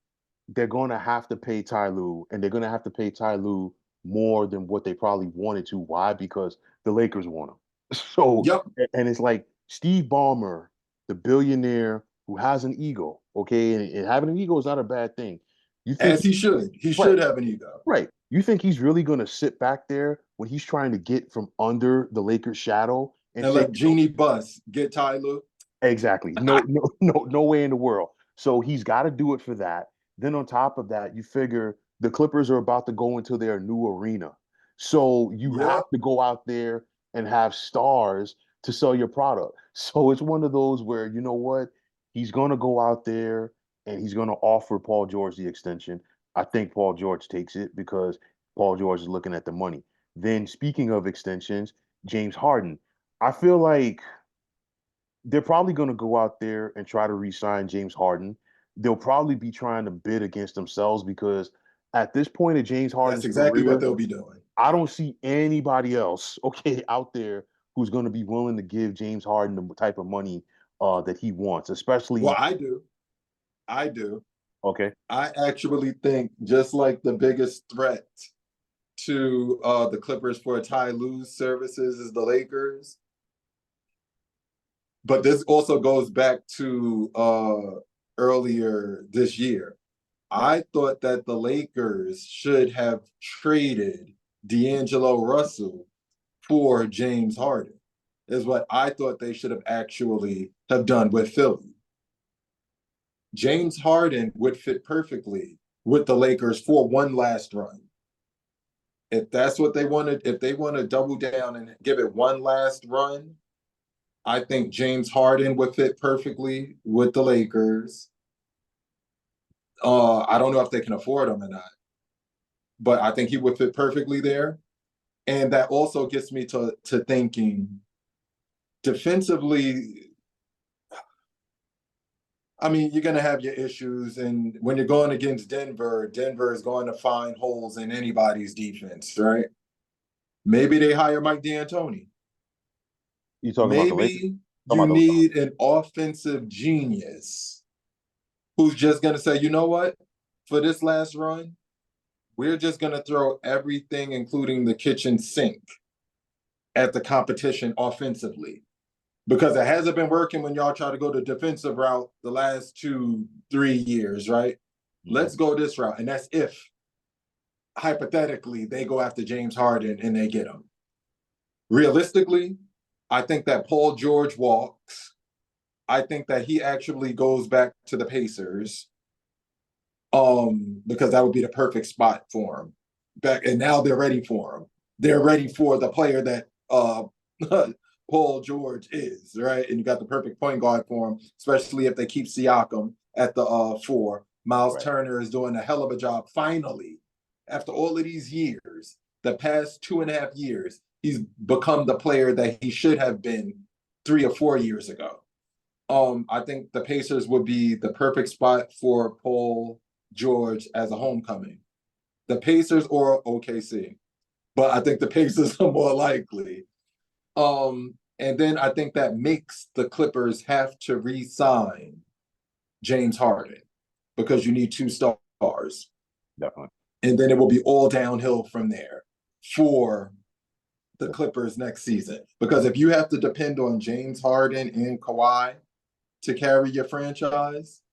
they're going to have to pay Ty Lue, and they're going to have to pay Ty Lue more than what they probably wanted to. Why? Because the Lakers want him. So, Yep, and it's like Steve Ballmer, the billionaire who has an ego, okay, and having an ego is not a bad thing. You think as he should. He right? should have an ego. Right. You think he's really going to sit back there when he's trying to get from under the Lakers' shadow and And say, let Jeannie Buss get Tyler. exactly. No, no, no way in the world. So he's got to do it for that. Then on top of that, you figure the Clippers are about to go into their new arena. So you have Yep. to go out there and have stars to sell your product. So it's one of those where, you know what? He's going to go out there and he's going to offer Paul George the extension. I think Paul George takes it because Paul George is looking at the money. Then speaking of extensions, James Harden. I feel like they're probably going to go out there and try to re-sign James Harden. They'll probably be trying to bid against themselves because at this point of James That's Harden's exactly what career, they'll be doing. I don't see anybody else, okay, out there who's going to be willing to give James Harden the type of money that he wants, Well, especially I do. I do. okay. I actually think just like the biggest threat to the Clippers for a Ty Lue's services is the Lakers. But this also goes back to earlier this year. I thought that the Lakers should have traded D'Angelo Russell for James Harden, is what I thought they should have actually have done with Philly. James Harden would fit perfectly with the Lakers for one last run. If that's what they wanted, if they want to double down and give it one last run, I think James Harden would fit perfectly with the Lakers. I don't know if they can afford him or not, but I think he would fit perfectly there. And that also gets me to thinking defensively, I mean, you're going to have your issues. And when you're going against Denver, Denver is going to find holes in anybody's defense, right? Maybe they hire Mike D'Antoni. You talking about the Lakers? Maybe Talking you about the need an offensive genius who's just going to say, you know what? For this last run, we're just going to throw everything, including the kitchen sink, at the competition offensively. Because it hasn't been working when y'all try to go the defensive route the last 2, 3 years, right? Mhm. Let's go this route. And that's if, hypothetically, they go after James Harden and they get him. Realistically, I think that Paul George walks. I think that he actually goes back to the Pacers. Because that would be the perfect spot for him. And now they're ready for him. They're ready for the player that Paul George is, right? And you got the perfect point guard for him, especially if they keep Siakam at the 4. Miles Right. Turner is doing a hell of a job. Finally, after all of these years, the past 2.5 years, he's become the player that he should have been 3 or 4 years ago. I think the Pacers would be the perfect spot for Paul George as a homecoming. The Pacers or OKC, but I think the Pacers are more likely. And then I think that makes the Clippers have to re-sign James Harden because you need 2 stars. Definitely. And then it will be all downhill from there for the Clippers next season. Because if you have to depend on James Harden and Kawhi to carry your franchise,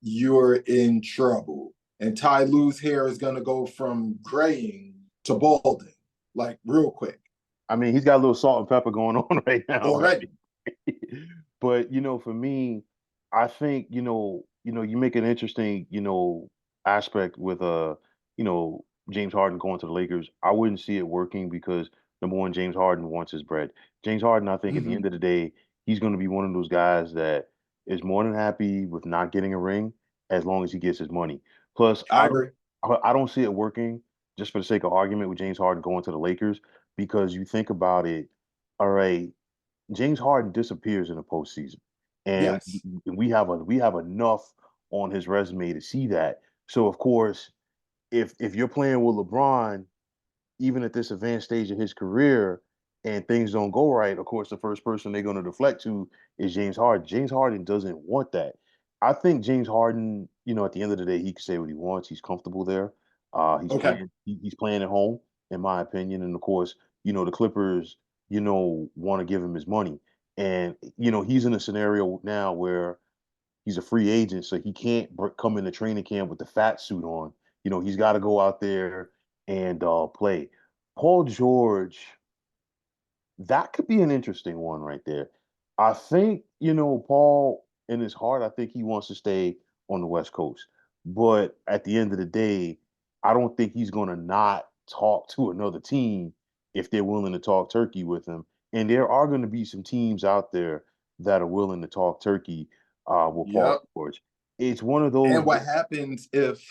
you're in trouble. And Ty Lue's hair is going to go from graying to balding, like real quick I mean, he's got a little salt and pepper going on right now, right? already. But for me, I think you make an interesting aspect with James Harden going to the Lakers. I wouldn't see it working because number one, James Harden wants his bread. James Harden, I think at the Mm-hmm. end of the day, he's going to be one of those guys that is more than happy with not getting a ring as long as he gets his money. Plus, I agree. I don't see it working just for the sake of argument with James Harden going to the Lakers because you think about it. All right, James Harden disappears in the postseason, and Yes. we have enough on his resume to see that. So of course, if you're playing with LeBron, even at this advanced stage of his career, and things don't go right, of course, the first person they're going to deflect to is James Harden. James Harden doesn't want that. I think James Harden, at the end of the day, he can say what he wants. He's comfortable there. Okay. He's playing at home, in my opinion. And of course, the Clippers, want to give him his money. And he's in a scenario now where he's a free agent, so he can't come into training camp with the fat suit on. He's got to go out there and play. Paul George, that could be an interesting one right there. I think, Paul, in his heart, I think he wants to stay on the West Coast. But at the end of the day, I don't think he's going to not talk to another team if they're willing to talk turkey with him. And there are going to be some teams out there that are willing to talk turkey with Paul Yep. George. It's one of those. And what happens if,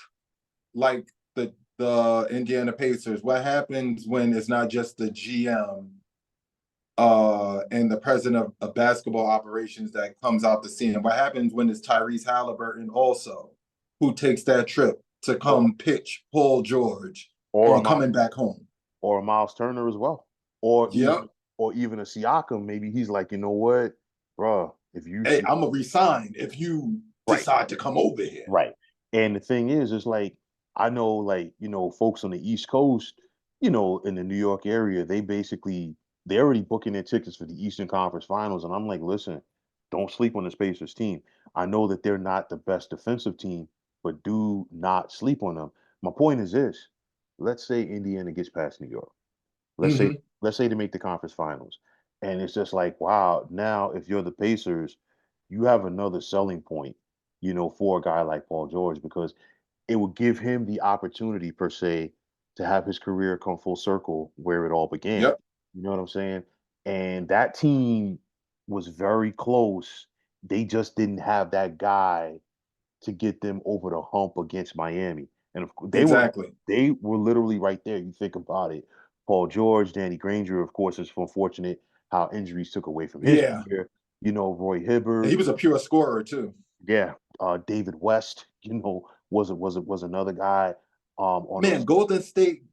like the Indiana Pacers, what happens when it's not just the GM and the president of basketball operations that comes out to see him? What happens when it's Tyrese Halliburton also, who takes that trip to or come pitch Paul George or a on Miles, coming back home? or a Miles Turner as well, or Yep. even a Siakam. Maybe he's like, you know what, bro, if you Hey, see I'm gonna resign if you right, decide to come over here. right, and the thing is, it's like I know, like folks on the East Coast, in the New York area, they're already booking their tickets for the Eastern Conference Finals, and I'm like, listen, don't sleep on the Pacers team. I know that they're not the best defensive team, but do not sleep on them. My point is this: let's say Indiana gets past New York. Let's say Mm-hmm. let's say to make the conference finals. And it's just like, wow, now if you're the Pacers, you have another selling point, for a guy like Paul George, because it would give him the opportunity per se to have his career come full circle where it all began. Yep. You know what I'm saying? And that team was very close. They just didn't have that guy to get them over the hump against Miami. And Exactly. they were literally right there. You think about it. Paul George, Danny Granger, of course, is unfortunate how injuries took away from his Yeah. career. Roy And he Hibbert, was a pure scorer too. Yeah, David West, was another guy on Man, those. Golden State,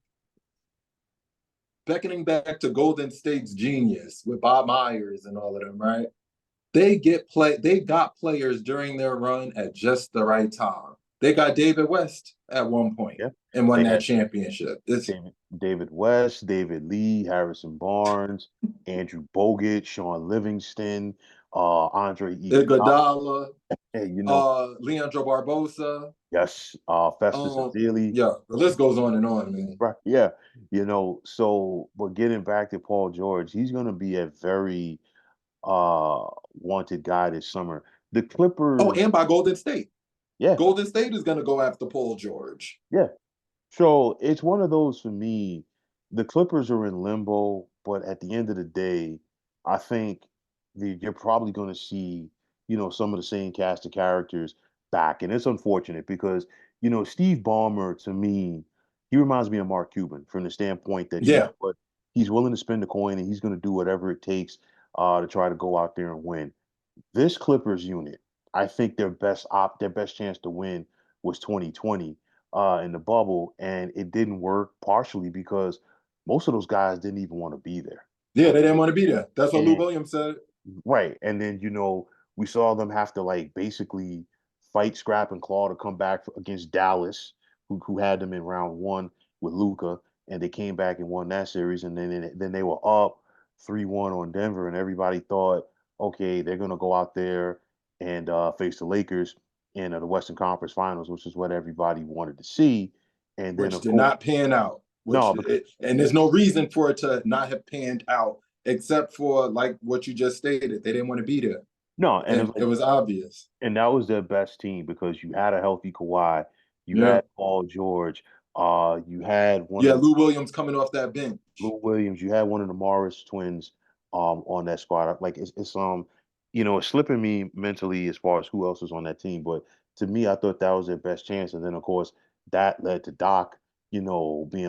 beckoning back to Golden State's genius with Bob Myers and all of them, right? They got players during their run at just the right time. They got David West at one point Yeah, and won they that had championship. It's David West, David Lee, Harrison Barnes, Andrew Bogut, Sean Livingston, Andre Iguodala. Iguodala, Hey, Leandro Barbosa. yes, Festus Ezeli. Yeah, the list goes on, man. Right. Yeah. But getting back to Paul George, he's going to be a very wanted guy this summer. The Oh, Clippers, and by Golden State. yeah, Golden State is going to go after Paul George. yeah. So it's one of those for me. The Clippers are in limbo, but at the end of the day, I think you're probably going to see, some of the same cast of characters back. And it's unfortunate because, Steve Ballmer, to me, he reminds me of Mark Cuban from the standpoint that, Yeah, what, he's willing to spend the coin and he's going to do whatever it takes to try to go out there and win. This Clippers unit, I think their best chance to win was 2020 in the bubble, and it didn't work partially because most of those guys didn't even want to be there. yeah, they didn't Okay, want to be there. That's what Lou and Williams said. right, and then we saw them have to like basically fight, scrap, and claw to come back against Dallas, who had them in round one with Luca, and they came back and won that series, and then they were up 3-1 on Denver, and everybody thought, okay, they're gonna go out there and face the Lakers in the Western Conference Finals, which is what everybody wanted to see, and then Which of did course, not pan out. no, because And there's no reason for it to not have panned out, except for like what you just stated. They didn't want to be there, no, and it's and it like was obvious. and that was their best team because you had a healthy Kawhi, you Yeah, had Paul George, you had one yeah. of Lou Williams coming off that bench. Lou Williams, you had one of the Morris twins on that squad. Like it's slipping me mentally as far as who else is on that team. But to me, I thought that was their best chance. And then of course that led to Doc, being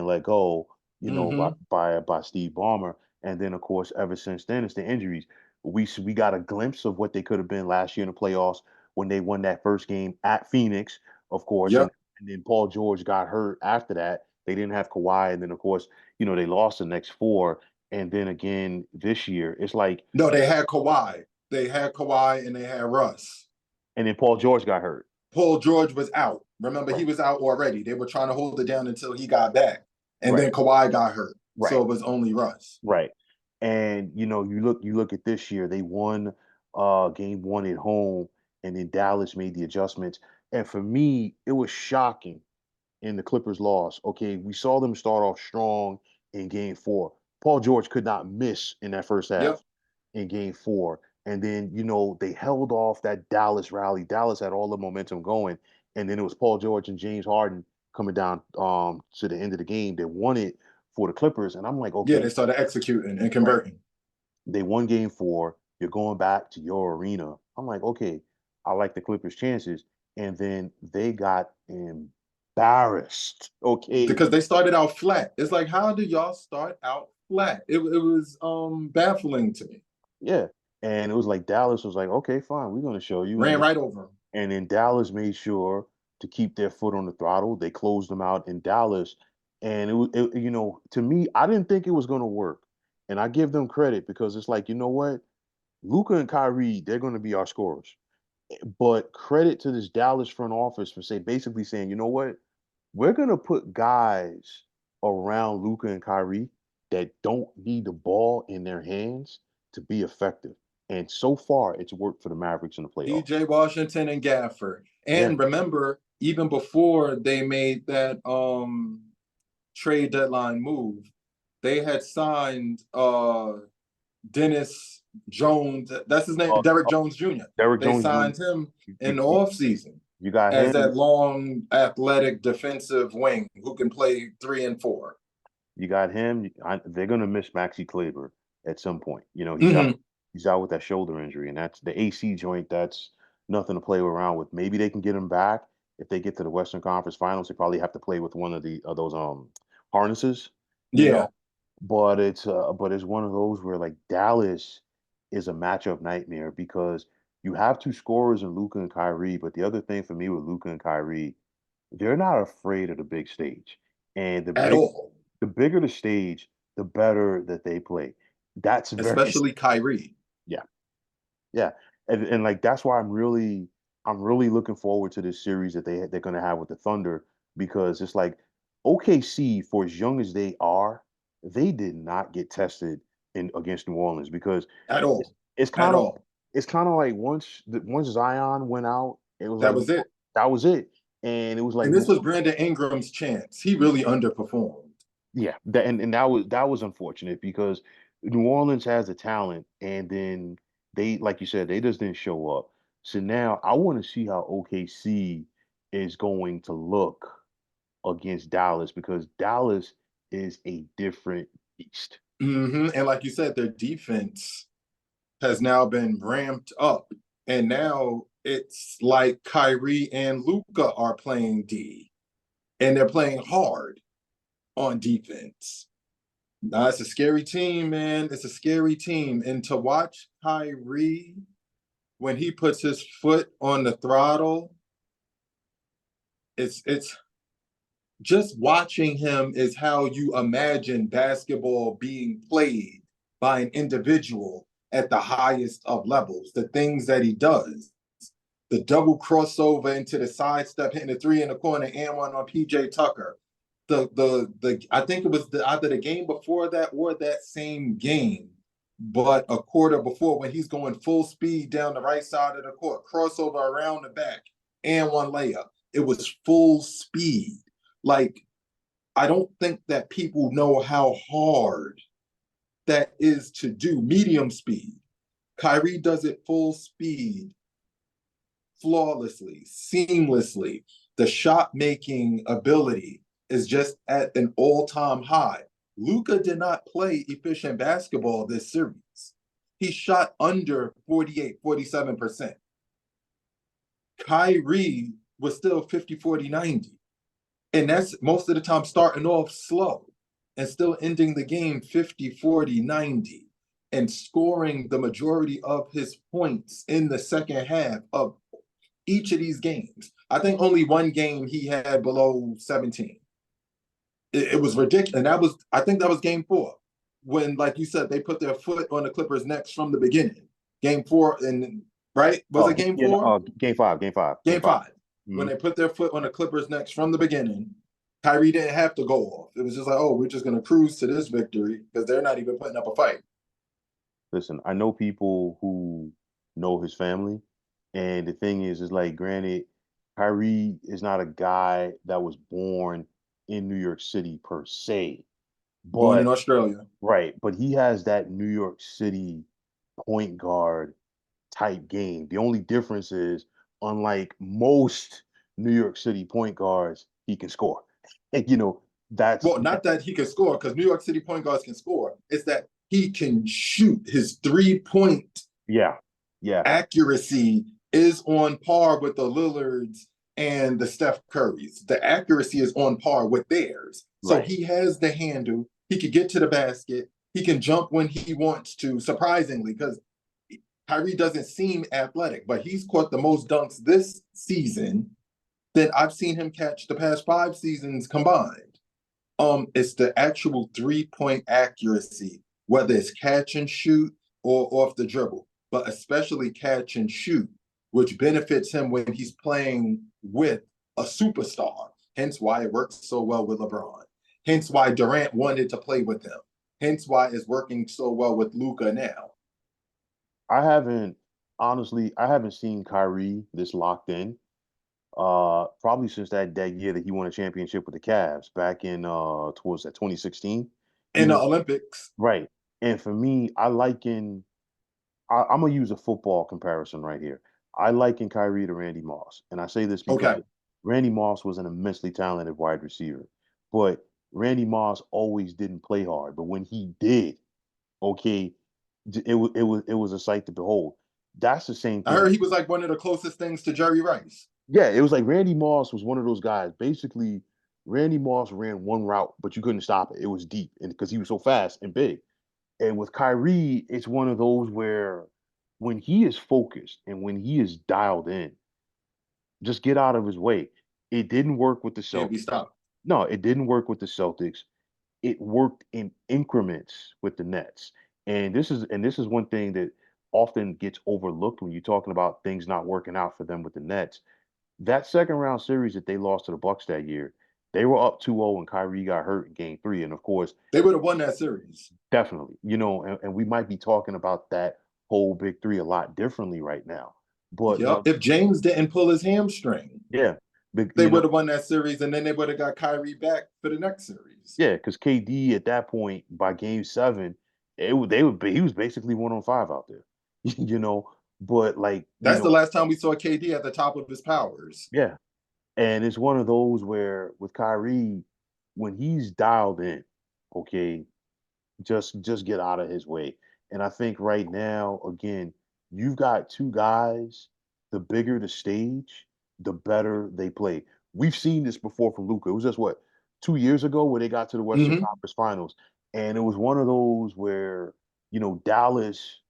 let go, by Mm-hmm. Steve Ballmer. And then of course, ever since then, it's the injuries. We got a glimpse of what they could have been last year in the playoffs when they won that first game at Phoenix, of course, and Yep. and then Paul George got hurt after that. They didn't have Kawhi, and then of course they lost the next four. And then again this year, it's like, No, they had Kawhi. They had Kawhi and they had Russ. and then Paul George got hurt. Paul George was out. Remember, he Right, was out already. They were trying to hold it down until he got back, and right, then Kawhi got hurt. So right, it was only Russ. right. And you look at this year, they won game one at home, and then Dallas made the adjustments. And for me, it was shocking in the Clippers loss. Okay, we saw them start off strong in game four. Paul George could not miss in that first Yep. half in game four. And then, they held off that Dallas rally. Dallas had all the momentum going. And then it was Paul George and James Harden coming down to the end of the game that won it for the Clippers. And I'm like, Yeah, okay, they started executing and right. converting. They won game four. You're going back to your arena. I'm like, okay, I like the Clippers' chances. And then they got embarrassed. Okay. Because they started out flat. It's like, how do y'all start out flat? It was baffling to me. Yeah. And it was like Dallas was like, okay, fine, we're going to show you. Ran right over them. And then Dallas made sure to keep their foot on the throttle. They closed them out in Dallas. And to me, I didn't think it was going to work. And I give them credit because it's like, you know what? Luca and Kyrie, they're going to be our scorers. But credit to this Dallas front office for basically saying, you know what? We're gonna put guys around Luca and Kyrie that don't need the ball in their hands to be effective. And so far, it's worked for the Mavericks in the playoffs. PJ Washington and Gafford. Yeah. And remember, even before they made that trade deadline move, they had signed Dennis Jones. That's his name, Uh, Derek uh, Jones Jr. Derrick They Jones Jr. signed him in You, the you, offseason you got as him. that long, athletic defensive wing who can play 3 and 4. You got him. They're gonna miss Maxi Kleber at some point. He's out. Mm-hmm. He's out with that shoulder injury, and that's the AC joint. That's nothing to play around with. Maybe they can get him back if they get to the Western Conference Finals. They probably have to play with one of those harnesses, you Yeah. know. But it's one of those where like Dallas is a matchup nightmare because you have two scorers in Luka and Kyrie, but the other thing for me with Luka and Kyrie, they're not afraid of the big stage. And at all, the bigger the stage, the better that they play. That's very especially Kyrie. yeah, yeah. And like that's why I'm really looking forward to this series that they're gonna have with the Thunder because it's like OKC, for as young as they are, they did not get tested in against New Orleans because At it's all. it's At kind of all. it's kind of like once Zion went out, it was That like was it. that was it. And it was like And this was Brandon Ingram's chance. He really underperformed. yeah, and that was unfortunate because New Orleans has the talent, and then they, like you said, they just didn't show up. So now I want to see how OKC is going to look against Dallas because Dallas is a different beast. And like you said, their defense has now been ramped up. And now it's like Kyrie and Luca are playing D, and they're playing hard on defense. Now, it's a scary team, man. It's a scary team. And to watch Kyrie when he puts his foot on the throttle, it's just watching him is how you imagine basketball being played by an individual at the highest of levels. The things that he does, the double crossover into the sidestep, hitting the three in the corner, and one on PJ Tucker. The I think it was either the game before that or that same game, but a quarter before when he's going full speed down the right side of the court, crossover around the back, and one layup. It was full speed. Like, I don't think that people know how hard that is to do. Medium speed. Kyrie does it full speed, flawlessly, seamlessly. The shot making ability is just at an all-time high. Luka did not play efficient basketball this series. He shot under 48, 47%. Kyrie was still 50, 40, 90. And that's most of the time starting off slow and still ending the game 50, 40, 90 and scoring the majority of his points in the second half of each of these games. I think only one game he had below 17. It was ridiculous. And I think that was game 4 when, like you said, they put their foot on the Clippers' necks from the beginning. Game 4, and right? Was Oh, it game yeah, no, 4? game Game five. 5. When Mhm. they put their foot on the Clippers' necks from the beginning, Kyrie didn't have to go off. It was just like, oh, we're just going to cruise to this victory because they're not even putting up a fight. Listen, I know people who know his family, and the thing is like, granted, Kyrie is not a guy that was born in New York City per se, Born in but Australia. right, but he has that New York City point guard type game. The only difference is, unlike most New York City point guards, he can score. And that's Well, not that he can score because New York City point guards can score. It's that he can shoot. His 3-point yeah, yeah, accuracy is on par with the Lillards and the Steph Currys. The accuracy is on par with theirs. So right. he has the handle. He could get to the basket. He can jump when he wants to, surprisingly, because Kyrie doesn't seem athletic, but he's caught the most dunks this season than I've seen him catch the past 5 seasons combined. It's the actual 3-point accuracy, whether it's catch and shoot or off the dribble, but especially catch and shoot, which benefits him when he's playing with a superstar. Hence why it works so well with LeBron. Hence why Durant wanted to play with him. Hence why it's working so well with Luka now. I haven't honestly, I haven't seen Kyrie this locked in. Probably since that year that he won a championship with the Cavs back in towards that 2016. You In the know, Olympics, right. And for me, I'm gonna use a football comparison right here. I liken Kyrie to Randy Moss, and I say this okay. because Randy Moss was an immensely talented wide receiver, but Randy Moss always didn't play hard. But when he did, okay, it was a sight to behold. That's the same I thing. heard he was like one of the closest things to Jerry Rice. Yeah, it was like Randy Moss was one of those guys. Basically, Randy Moss ran one route, but you couldn't stop it. It was deep, and because he was so fast and big. And with Kyrie, it's one of those where when he is focused and when he is dialed in, just get out of his way. It didn't work with the Can't be Celtics. stopped. No, it didn't work with the Celtics. It worked in increments with the Nets. And this is one thing that often gets overlooked when you're talking about things not working out for them with the Nets. That second round series that they lost to the Bucks that year, they were up 2-0 and Kyrie got hurt in game 3. And of course, They would have won that series. definitely, and we might be talking about that whole big three a lot differently right now. But Yep. one, If James didn't pull his hamstring, yeah, big, they would have won that series, and then they would have got Kyrie back for the next series. yeah, because KD at that point by game 7, he was basically 1 on 5 out there, you know. But like, That's the last time we saw KD at the top of his powers. yeah, and it's one of those where with Kyrie, when he's dialed in, okay, just get out of his way. And I think right now, again, you've got two guys. The bigger the stage, the better they play. We've seen this before from Luca. It was just what 2 years ago where they got to the Western Mm-hmm. Conference Finals, and it was one of those where Dallas,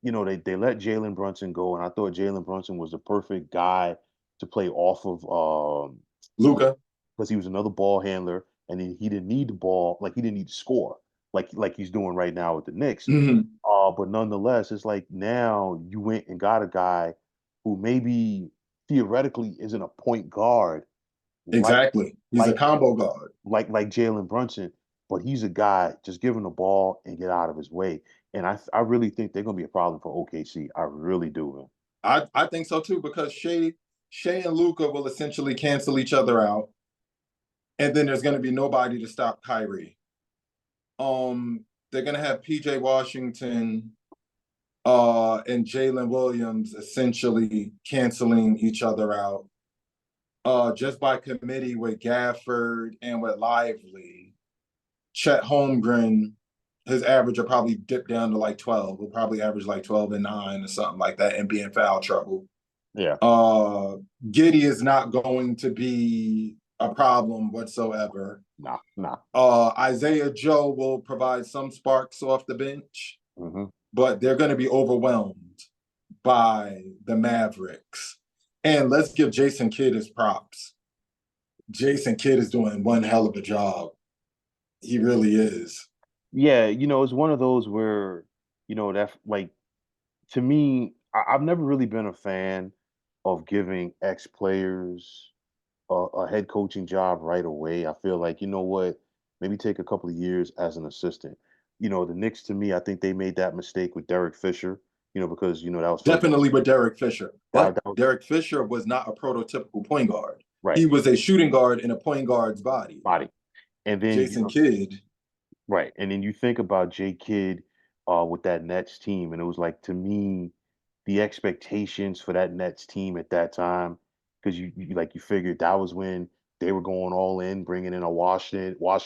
they let Jalen Brunson go, and I thought Jalen Brunson was the perfect guy to play off of Luca. because he was another ball handler, and he didn't need the ball, like he didn't need to score, like he's doing right now with the Knicks. Mm-hmm. But nonetheless, it's like now you went and got a guy who maybe theoretically isn't a point guard like Exactly. He's a like combo guard. like Jalen Brunson, but he's a guy just give him the ball and get out of his way. And I really think they're gonna be a problem for OKC. I really do, man. I think so too, because Shea and Luca will essentially cancel each other out, and then there's going to be nobody to stop Kyrie. They're going to have PJ Washington and Jalen Williams essentially canceling each other out just by committee with Gafford and with Lively. Chet Holmgren, his average will probably dip down to like 12. We'll probably average like 12 and 9 or something like that and be in foul trouble. Yeah. Uh, Giddy is not going to be a problem whatsoever. Nah, nah. Isaiah Joe will provide some sparks off the bench, Mm-hmm. but they're going to be overwhelmed by the Mavericks. And let's give Jason Kidd his props. Jason Kidd is doing one hell of a job. He really is. Yeah, it's one of those where, that like to me, I've never really been a fan of giving ex players a head coaching job right away. I feel like, you know what, maybe take a couple of years as an assistant. The Knicks, to me, I think they made that mistake with Derek Fisher, because, that was first Definitely with Derek Fisher. But that was Derek Fisher was not a prototypical point guard. right He was a shooting guard in a point guard's body. body. And then, Jason Kidd. right. And then you think about J Kidd with that Nets team, and it was like to me, the expectations for that Nets team at that time, because you figured that was when they were going all in, bringing in a washed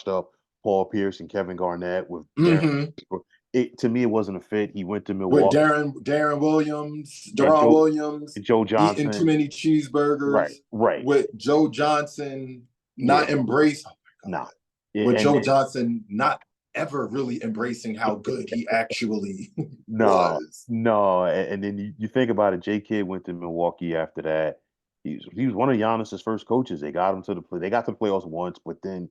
up Paul Pierce and Kevin Garnett with Darren. Mm-hmm. It to me, it wasn't a fit. He went to With Milwaukee Darren Williams, and Deron Williams Joe eating too Johnson. many cheeseburgers, Right, right. with Joe Johnson Yeah, not embrace. Oh my nah. God. Yeah, With and Joe Johnson not ever really embracing how good he actually no, was. no, and then you think about it. J Kidd went to Milwaukee after that. He was one of Giannis's first coaches. They got him to the play. They got to the playoffs once, but then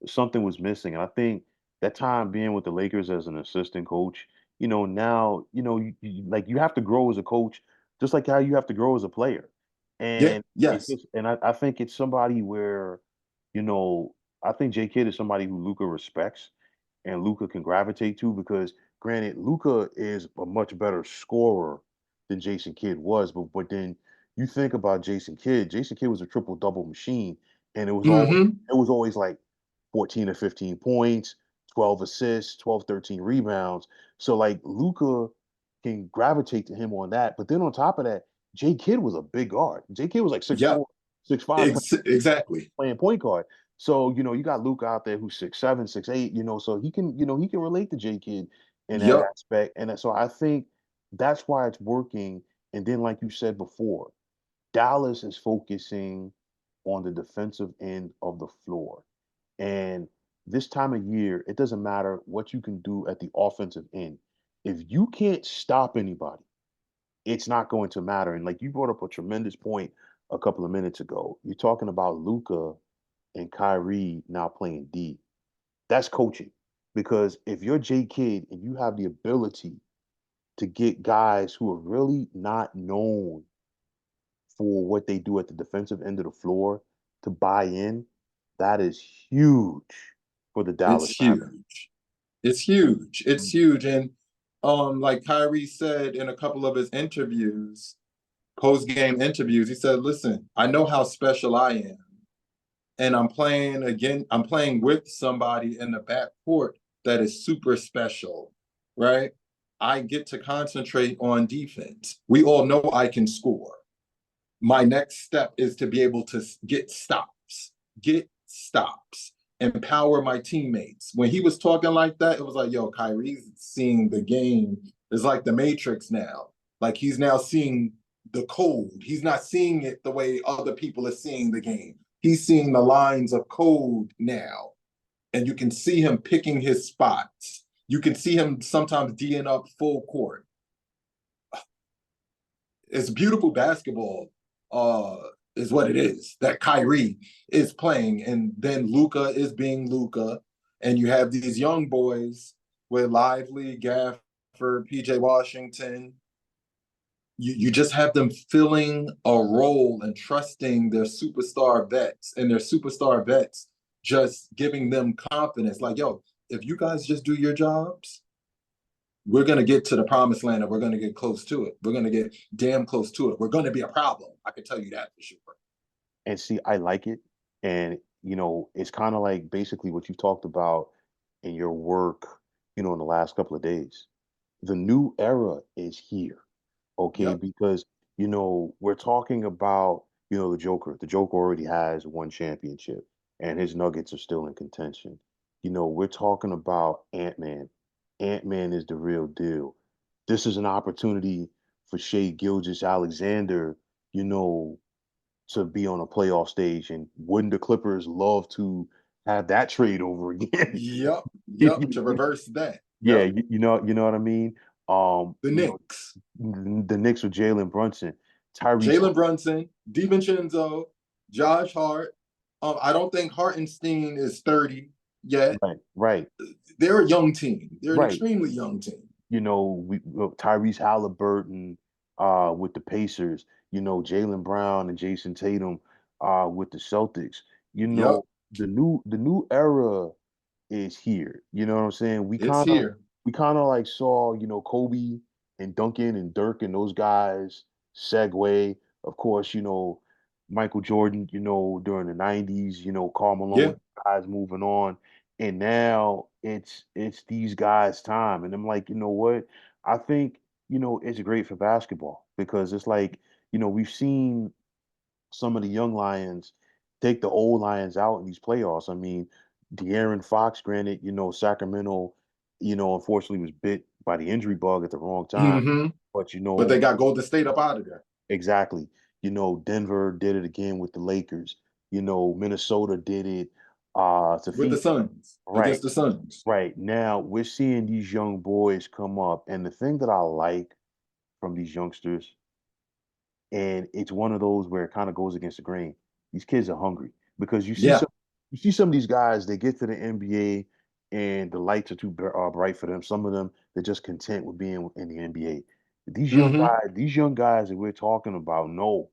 something was missing. And I think that time being with the Lakers as an assistant coach, now like you have to grow as a coach, just like how you have to grow as a player. Yeah, And it's yes. just, and I think it's somebody where, you know, I think J Kidd is somebody who Luca respects and Luca can gravitate to because granted, Luca is a much better scorer than Jason Kidd was, but then you think about Jason Kidd. Jason Kidd was a triple double machine, and Mm-hmm. it was always like 14 or 15 points, 12 assists, 12, 13 rebounds. So like Luca can gravitate to him on that. But then on top of that, J Kidd was a big guard. J Kidd was like 6'4", Yep. 6'5", Exactly. playing point guard. So, you got Luke out there who's 6'7", 6'8", so he can relate to J Kidd in that Yep. aspect. And so I think that's why it's working. And then, like you said before, Dallas is focusing on the defensive end of the floor. And this time of year, it doesn't matter what you can do at the offensive end. If you can't stop anybody, it's not going to matter. And like you brought up a tremendous point a couple of minutes ago. You're talking about Luca and Kyrie now playing D. That's coaching. Because if you're J Kidd and you have the ability to get guys who are really not known for what they do at the defensive end of the floor to buy in, that is huge for the It's Dallas Mavericks. huge. It's huge. It's huge. And like Kyrie said in a couple of his interviews, post-game interviews, he said, listen, I know how special I am. And I'm playing with somebody in the backcourt that is super special, right? I get to concentrate on defense. We all know I can score. My next step is to be able to get stops, empower my teammates. When he was talking like that, it was like, yo, Kyrie's seeing the game. It's like the Matrix now. Like he's now seeing the code. He's not seeing it the way other people are seeing the game. He's seeing the lines of code now. And you can see him picking his spots. You can see him sometimes D'ing up full court. It's beautiful basketball, uh, is what it is that Kyrie is playing, and then Luca is being Luca, and you have these young boys with Lively, Gafford, PJ Washington. You just have them filling a role and trusting their superstar vets, and their superstar vets just giving them confidence. Like, yo, if you guys just do your jobs, we're going to get to the promised land, and we're going to get close to it. We're going to get damn close to it. We're going to be a problem. I can tell you that for sure. And see, I like it. And, it's kind of like basically what you talked about in your work, in the last couple of days. The new era is here. Okay, Yep. because we're talking about the Joker. The Joker already has one championship, and his Nuggets are still in contention. We're talking about Ant-Man. Ant-Man is the real deal. This is an opportunity for Shea Gilgeous-Alexander, you know, to be on a playoff stage, and wouldn't the Clippers love to have that trade over again? Yep. Yep. To reverse that. Yeah, Yep. you know what I mean. Um, The you know, Knicks. the Knicks with Jalen Brunson, Tyrese. Jalen Brunson, DiVincenzo, Josh Hart. I don't think Hartenstein is 30 yet. Right, right, They're a young team. They're an right. extremely young team. Tyrese Halliburton with the Pacers. Jalen Brown and Jason Tatum with the Celtics. You Yep. know, the new era is here. You know what I'm saying? We It's kind of here. we kind of like saw, Kobe and Duncan and Dirk and those guys segue. Of course, Michael Jordan, during the 90s, Karl Yeah, Malone, guys moving on. And now it's these guys' time. And I'm like, you know what? I think, it's great for basketball because it's like, we've seen some of the young Lions take the old Lions out in these playoffs. I mean, De'Aaron Fox, granted, Sacramento, unfortunately was bit by the injury bug at the wrong time. hmm But but they got Golden State up out of there exactly. Denver did it again with the Lakers. Minnesota did it to with the Phoenix. Suns Right, against the Suns. right. Now we're seeing these young boys come up. And the thing that I like from these youngsters, and it's one of those where it kind of goes against the grain. These kids are hungry because Yeah. you see some of these guys. They get to the NBA and the lights are too bright for them. Some of them they're just content with being in the NBA. hmm These young guys that we're talking about, no,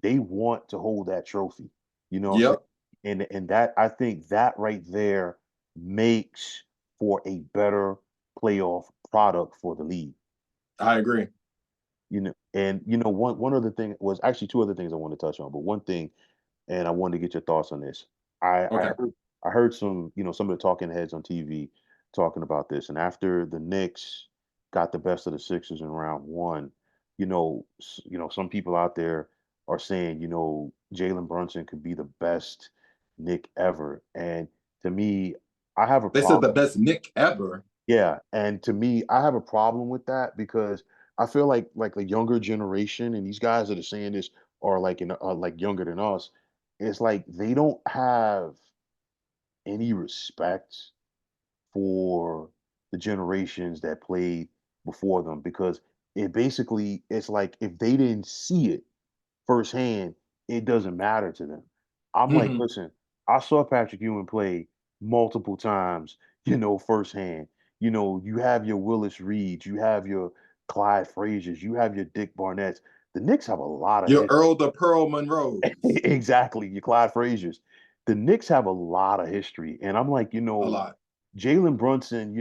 they want to hold that trophy. You know what I'm Yep. saying? And that I think that right there makes for a better playoff product for the league. I agree. And one other thing was actually two other things I want to touch on, but one thing, and I wanted to get your thoughts on this. Okay. I heard some of the talking heads on TV talking about this, and after the Knicks got the best of the Sixers in round one, some people out there are saying, Jalen Brunson could be the best Nick ever, and to me, I have a They said problem. the best Nick ever. Yeah, and to me, I have a problem with that because I feel like the younger generation and these guys that are saying this are like younger than us. It's like they don't have any respect for the generations that played before them because it's like if they didn't see it firsthand, it doesn't matter to them. I'm like, Hmm. listen, I saw Patrick Ewing play multiple times, firsthand. You have your Willis Reeds, you have your Clyde Frazier's, you have your Dick Barnett's. The Knicks have a lot of Your history. Earl the Pearl Monroes. Exactly, your Clyde Frazier's. The Knicks have a lot of history. And I'm like, A lot. Jalen Brunson,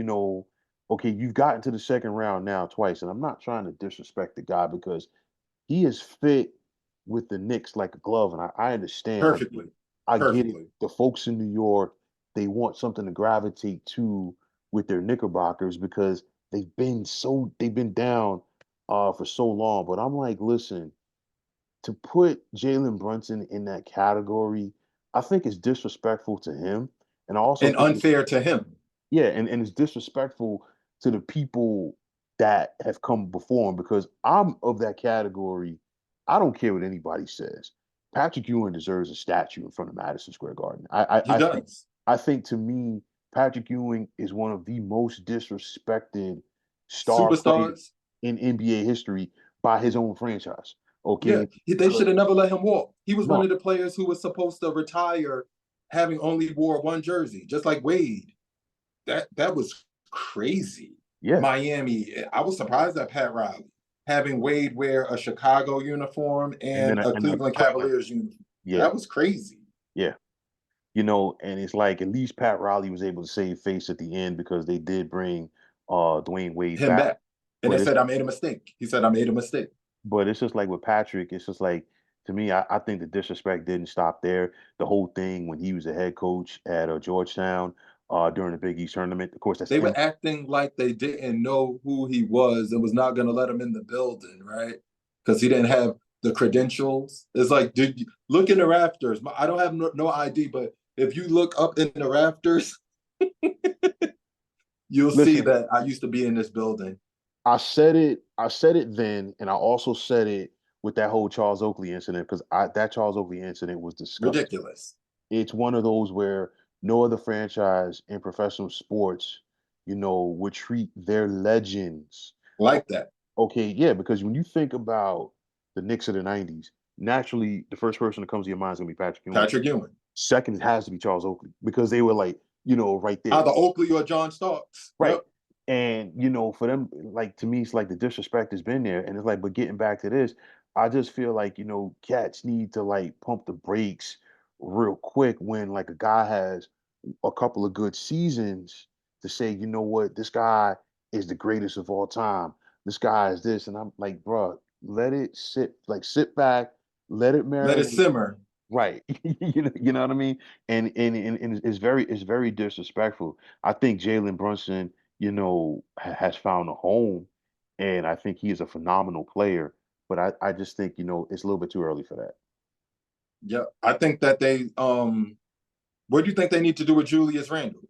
okay, you've gotten to the second round now twice. And I'm not trying to disrespect the guy because he is fit with the Knicks like a glove, and I understand. Perfectly. I get it. Perfectly. The folks in New York, they want something to gravitate to with their Knickerbockers because they've been down for so long. But I'm like, listen, to put Jalen Brunson in that category, I think it's disrespectful to him, and I also And think unfair to him. yeah, and it's disrespectful to the people that have come before him because I'm of that category. I don't care what anybody says. Patrick Ewing deserves a statue in front of Madison Square Garden. He does. I think to me, Patrick Ewing is one of the most disrespected star players Superstars. in NBA history by his own franchise. Yeah. Okay, They because should have never let him walk. He was one no, of the players who was supposed to retire having only wore one jersey, just like Wade. That was crazy. yeah, Miami. I was surprised at Pat Riley having Wade wear a Chicago uniform and then and a and then Cleveland Cleveland, Cavaliers uniform. yeah, That was crazy. yeah. And it's like at least Pat Riley was able to save face at the end because they did bring Dwayne Wade Him back. back. And they But it's said, I made a mistake. He said, I made a mistake. but it's just like with Patrick, it's just like to me, I think the disrespect didn't stop there. The whole thing when he was a head coach at Georgetown during the Big East tournament, of course, that's They were acting like they didn't know who he was and was not going to let him in the building, right? Because he didn't have the credentials. It's like, did you look in the rafters? I don't have no ID, but if you look up in the rafters, you'll see listen. that I used to be in this building. I said it then, and I also said it with that whole Charles Oakley incident because that Charles Oakley incident was disgusting. Ridiculous. It's one of those where no other franchise in professional sports, would treat their legends. Like that. Okay, yeah, because when you think about the Knicks of the '90s, naturally the first person that comes to your mind is gonna be Patrick Ewing. Patrick Ewing. Second has to be Charles Oakley because they were like, right there. Either Oakley or John Starks. Right. Yep. And for them, like to me, it's like the disrespect has been there. And it's like, but getting back to this, I just feel like, cats need to like pump the brakes real quick when like a guy has a couple of good seasons to say, you know what, this guy is the greatest of all time. This guy is this. And I'm like, bro, let it sit, like sit back, let it Let it marinate. simmer. Right. You know what I mean? And it's very disrespectful. I think Jalen Brunson, has found a home and I think he is a phenomenal player. But I just think, it's a little bit too early for that. Yeah. I think that what do you think they need to do with Julius Randle?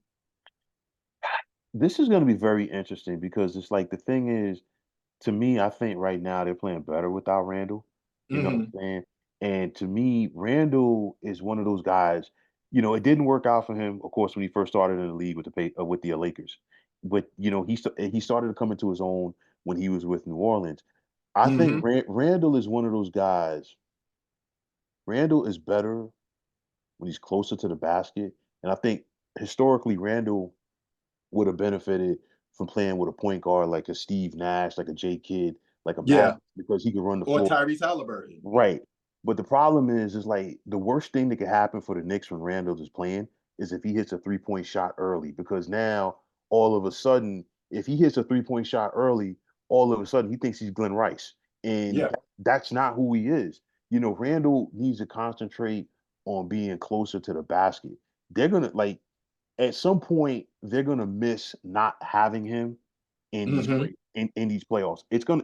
This is gonna be very interesting because it's like the thing is, to me, I think right now they're playing better without Randall. You know what Mm-hmm. I'm saying? And to me, Randall is one of those guys. It didn't work out for him, of course, when he first started in the league with the Lakers. But he started to come into his own when he was with New Orleans. I think Mm-hmm. Randall is one of those guys. Randall is better when he's closer to the basket, and I think historically Randall would have benefited from playing with a point guard like a Steve Nash, like a J Kidd, like a Yeah. Magic, because he could run the Or floor. Tyrese Halliburton. Right. But the problem is like the worst thing that could happen for the Knicks when Randall is playing is if he hits a 3-point shot early, because now all of a sudden, if he hits a 3-point shot early, all of a sudden he thinks he's Glenn Rice. And Yeah. that's not who he is. Randall needs to concentrate on being closer to the basket. They're gonna like at some point they're gonna miss not having him in these Mm-hmm. play in these playoffs. It's going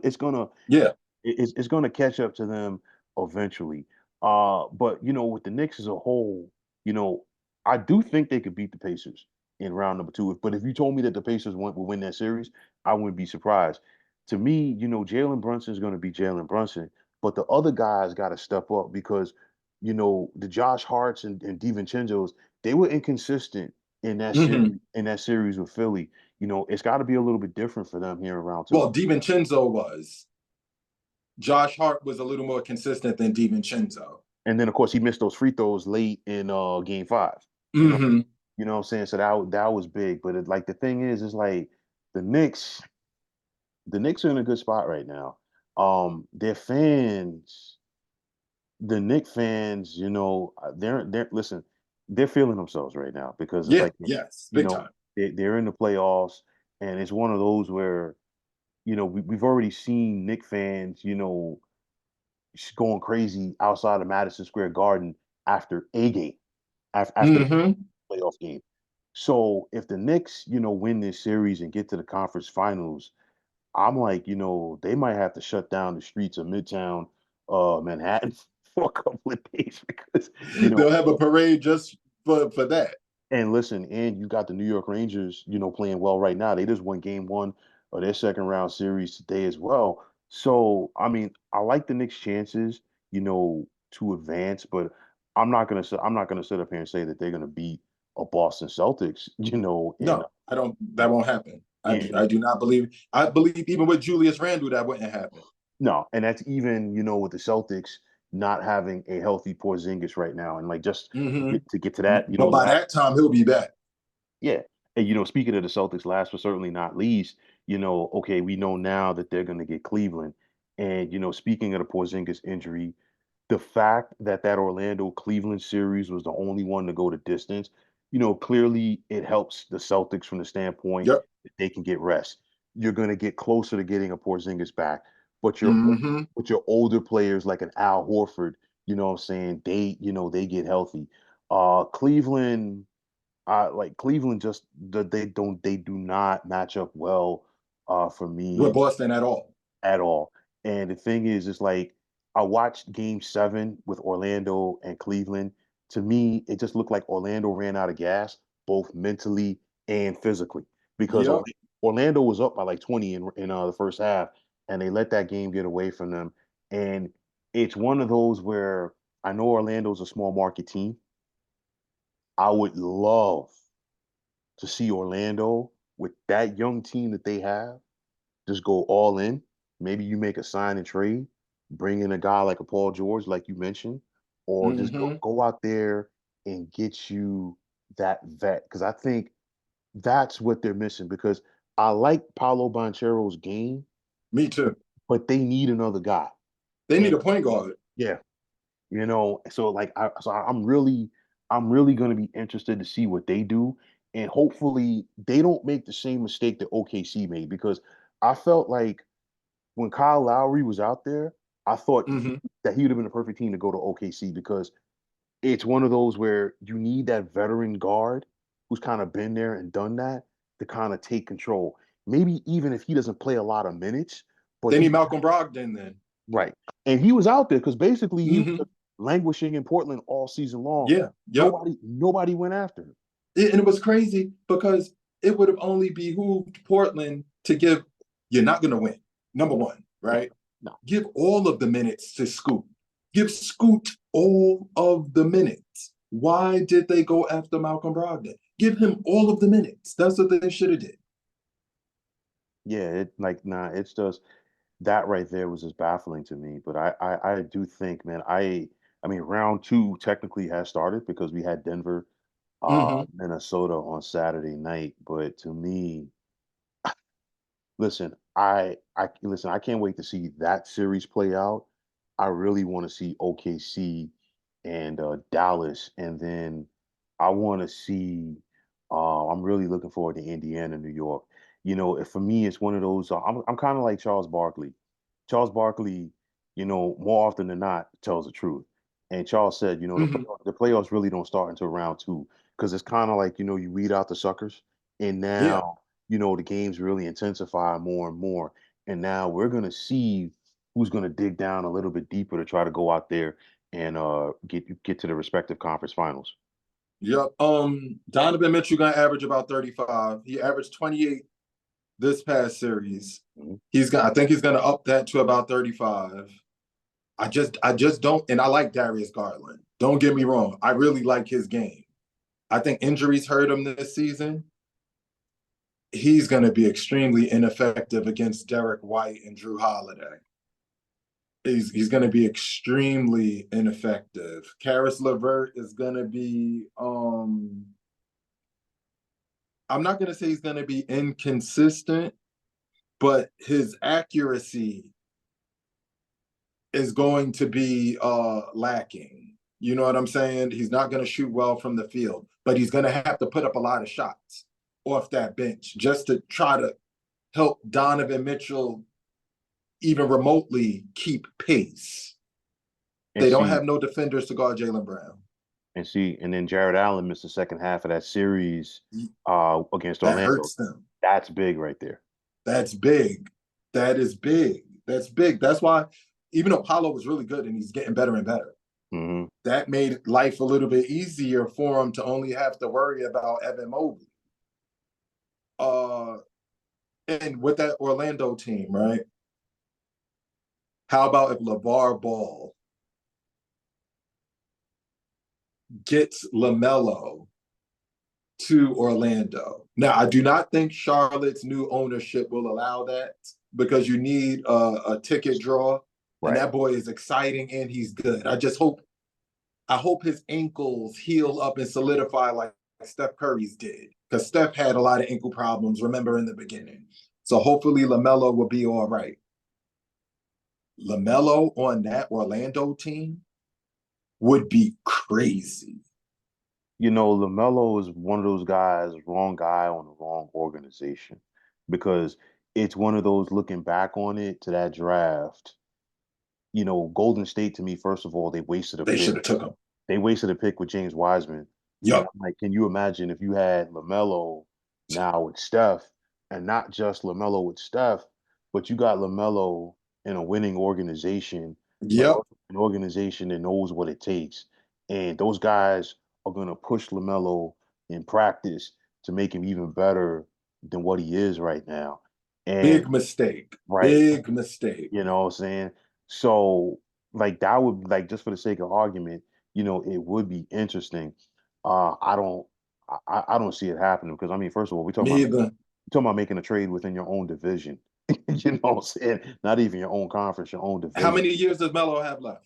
to catch up to them eventually. But with the Knicks as a whole, you know, I do think they could beat the Pacers in round number two. But if you told me that the Pacers would win that series, I wouldn't be surprised. To me, Jalen Brunson is going to be Jalen Brunson, but the other guys got to step up because, the Josh Harts and DiVincenzo's, they were inconsistent Mm-hmm. in that series with Philly. it's got to be a little bit different for them here in round two. Well, DiVincenzo was. Josh Hart was a little more consistent than DiVincenzo. And then of course he missed those free throws late in game five. You know, Mm-hmm. you know what I'm saying? So that was big. But like the thing is like the Knicks, the Knicks are in a good spot right now. Their fans, the Knicks fans, they're listen, they're feeling themselves right now because it's Yeah, like, yes, you big know, time. they're in the playoffs, and it's one of those where we've already seen Knicks fans, going crazy outside of Madison Square Garden after a game, after the Mm-hmm. playoff game. So if the Knicks, win this series and get to the conference finals, I'm like, they might have to shut down the streets of Midtown Manhattan for a couple of days because, They'll have a parade just for that. and listen, and you got the New York Rangers, playing well right now. They just won game one of their second round series today as well. So, I mean, I like the Knicks' chances, to advance, but I'm not gonna sit up here and say that they're gonna beat a Boston Celtics, in No, I don't. That won't happen. I do. in I do not believe. I believe even with Julius Randle, that wouldn't happen. no, and that's even, with the Celtics not having a healthy Porzingis right now, and like just Mm-hmm. to get to that, But by that time, he'll be back. yeah. And speaking of the Celtics, last but certainly not least, okay, we know now that they're going to get Cleveland. And speaking of the Porzingis injury, the fact that Orlando Cleveland series was the only one to go the distance, clearly it helps the Celtics from the standpoint Yep. that they can get rest. You're going to get closer to getting a Porzingis back, but Mm-hmm. your older players like an Al Horford, what I'm saying, they get healthy. Cleveland, like Cleveland, just they do not match up well for With me Boston at all. at all. And the thing is, it's like I watched Game Seven with Orlando and Cleveland. To me, it just looked like Orlando ran out of gas, both mentally and physically, because Yep. Orlando was up by like 20 in the first half, and they let that game get away from them. And it's one of those where I know Orlando's a small market team. I would love to see Orlando with that young team that they have just go all in. Maybe you make a sign and trade, bring in a guy like a Paul George, like you mentioned, or just Mm-hmm. go out there and get you that vet. Because I think that's what they're missing. Because I like Paolo Banchero's game, Me too. but they need another guy. They need And a point guard. yeah, so like I'm really going to be interested to see what they do, and hopefully they don't make the same mistake that OKC made, because I felt like when Kyle Lowry was out there, I thought Mm-hmm. that he would have been the perfect team to go to OKC, because it's one of those where you need that veteran guard who's kind of been there and done that to kind of take control. Maybe even if he doesn't play a lot of minutes, but They he need Malcolm Brogdon then. right. And he was out there because basically he was Mm-hmm. languishing in Portland all season long. Yeah. Yep. Nobody went after him. And it was crazy because it would have only behooved Portland to give. You're not going to win. Number one, No, right? no. Give all of the minutes to Scoot. Give Scoot all of the minutes. Why did they go after Malcolm Brogdon? Give him all of the minutes. That's what they should have did. Yeah, it's just that right there was just baffling to me. But I do think, man, I mean round two technically has started because we had Denver, Mm-hmm. Minnesota on Saturday night. But to me, listen, listen, I can't wait to see that series play out. I really want to see OKC and Dallas, and then I want to see. I'm really looking forward to Indiana, New York. For me, it's one of those. I'm kind of like Charles Barkley. Charles Barkley, more often than not, tells the truth. And Charles said, Mm-hmm. the playoffs really don't start until round two, because it's kind of like you weed out the suckers, and Yeah. now the games really intensify more and more. And now we're gonna see who's gonna dig down a little bit deeper to try to go out there and get to the respective conference finals. Yep. Donovan Mitchell gonna average about 35. He averaged 28 this past series. Mhm. I think he's gonna up that to about 35. I just don't, and I like Darius Garland. Don't get me wrong. I really like his game. I think injuries hurt him this season. he's going to be extremely ineffective against Derek White and Drew Holiday. He's going to be extremely ineffective. Karis LeVert is going to be I'm not going to say he's going to be inconsistent, but his accuracy is going to be lacking. You know what I'm saying? He's not going to shoot well from the field, but he's going to have to put up a lot of shots off that bench just to try to help Donovan Mitchell even remotely keep pace. And They don't see, have no defenders to guard Jaylen Brown. and then Jared Allen missed the second half of that series against That Orlando. hurts them. That's big right there. That's big. That is big. That's big. That's why, even though Paolo was really good and he's getting better and better, that made life a little bit easier for him to only have to worry about Evan Mobley. And with that Orlando team, right? How about if LeVar Ball gets LaMelo to Orlando? Now, I do not think Charlotte's new ownership will allow that because you need a ticket draw, and that boy is exciting and he's good. I hope his ankles heal up and solidify like Steph Curry's did, because Steph had a lot of ankle problems, remember, in the beginning. So hopefully LaMelo will be all right. LaMelo on that Orlando team would be crazy. You know, LaMelo is one of those guys, wrong guy on the wrong organization, because it's one of those looking back on it to that draft. You know, Golden State to me, first of all, they wasted a They pick. should have took him. They wasted a pick with James Wiseman. And Yup. I'm like, can you imagine if you had LaMelo now with Steph, and not just LaMelo with Steph, but you got LaMelo in a winning organization, Yep. an organization that knows what it takes. And those guys are going to push LaMelo in practice to make him even better than what he is right now. And Big mistake. right, Big mistake. you know what I'm saying? So, like, that would, like, just for the sake of argument, you know, it would be interesting. I don't, I don't see it happening because I mean, first of all, Me either. talking about making a trade within your own division. You know what I'm saying? Not even your own conference, your own How division. many years does Melo have left?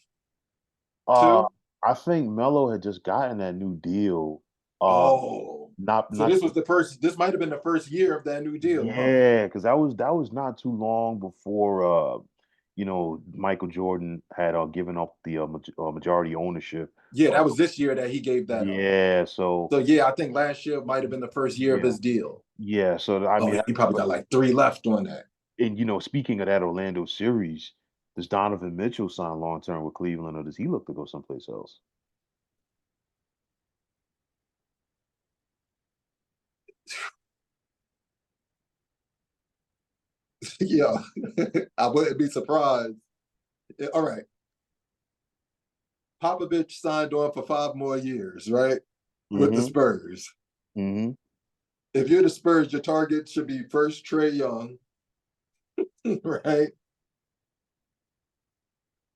Uh, Two? I think Melo had just gotten that new deal. Uh, Oh. So not this might have been the first year of that new deal, huh? Yeah, because that was not too long before you know, Michael Jordan had given up the majority ownership. Yeah, Uh, that was this year that he gave that up. yeah, so So yeah, I think last year might have been the first year of yeah, his deal. yeah. So I Oh, mean, he probably got like three left on that. and you know, speaking of that Orlando series, does Donovan Mitchell sign long term with Cleveland, or does he look to go someplace else? Yeah, I wouldn't be surprised. All right, Popovich signed on for 5 more years, right? With the Mm-hmm. Spurs. Mm-hmm. If you're the Spurs, your target should be first Trae Young, right?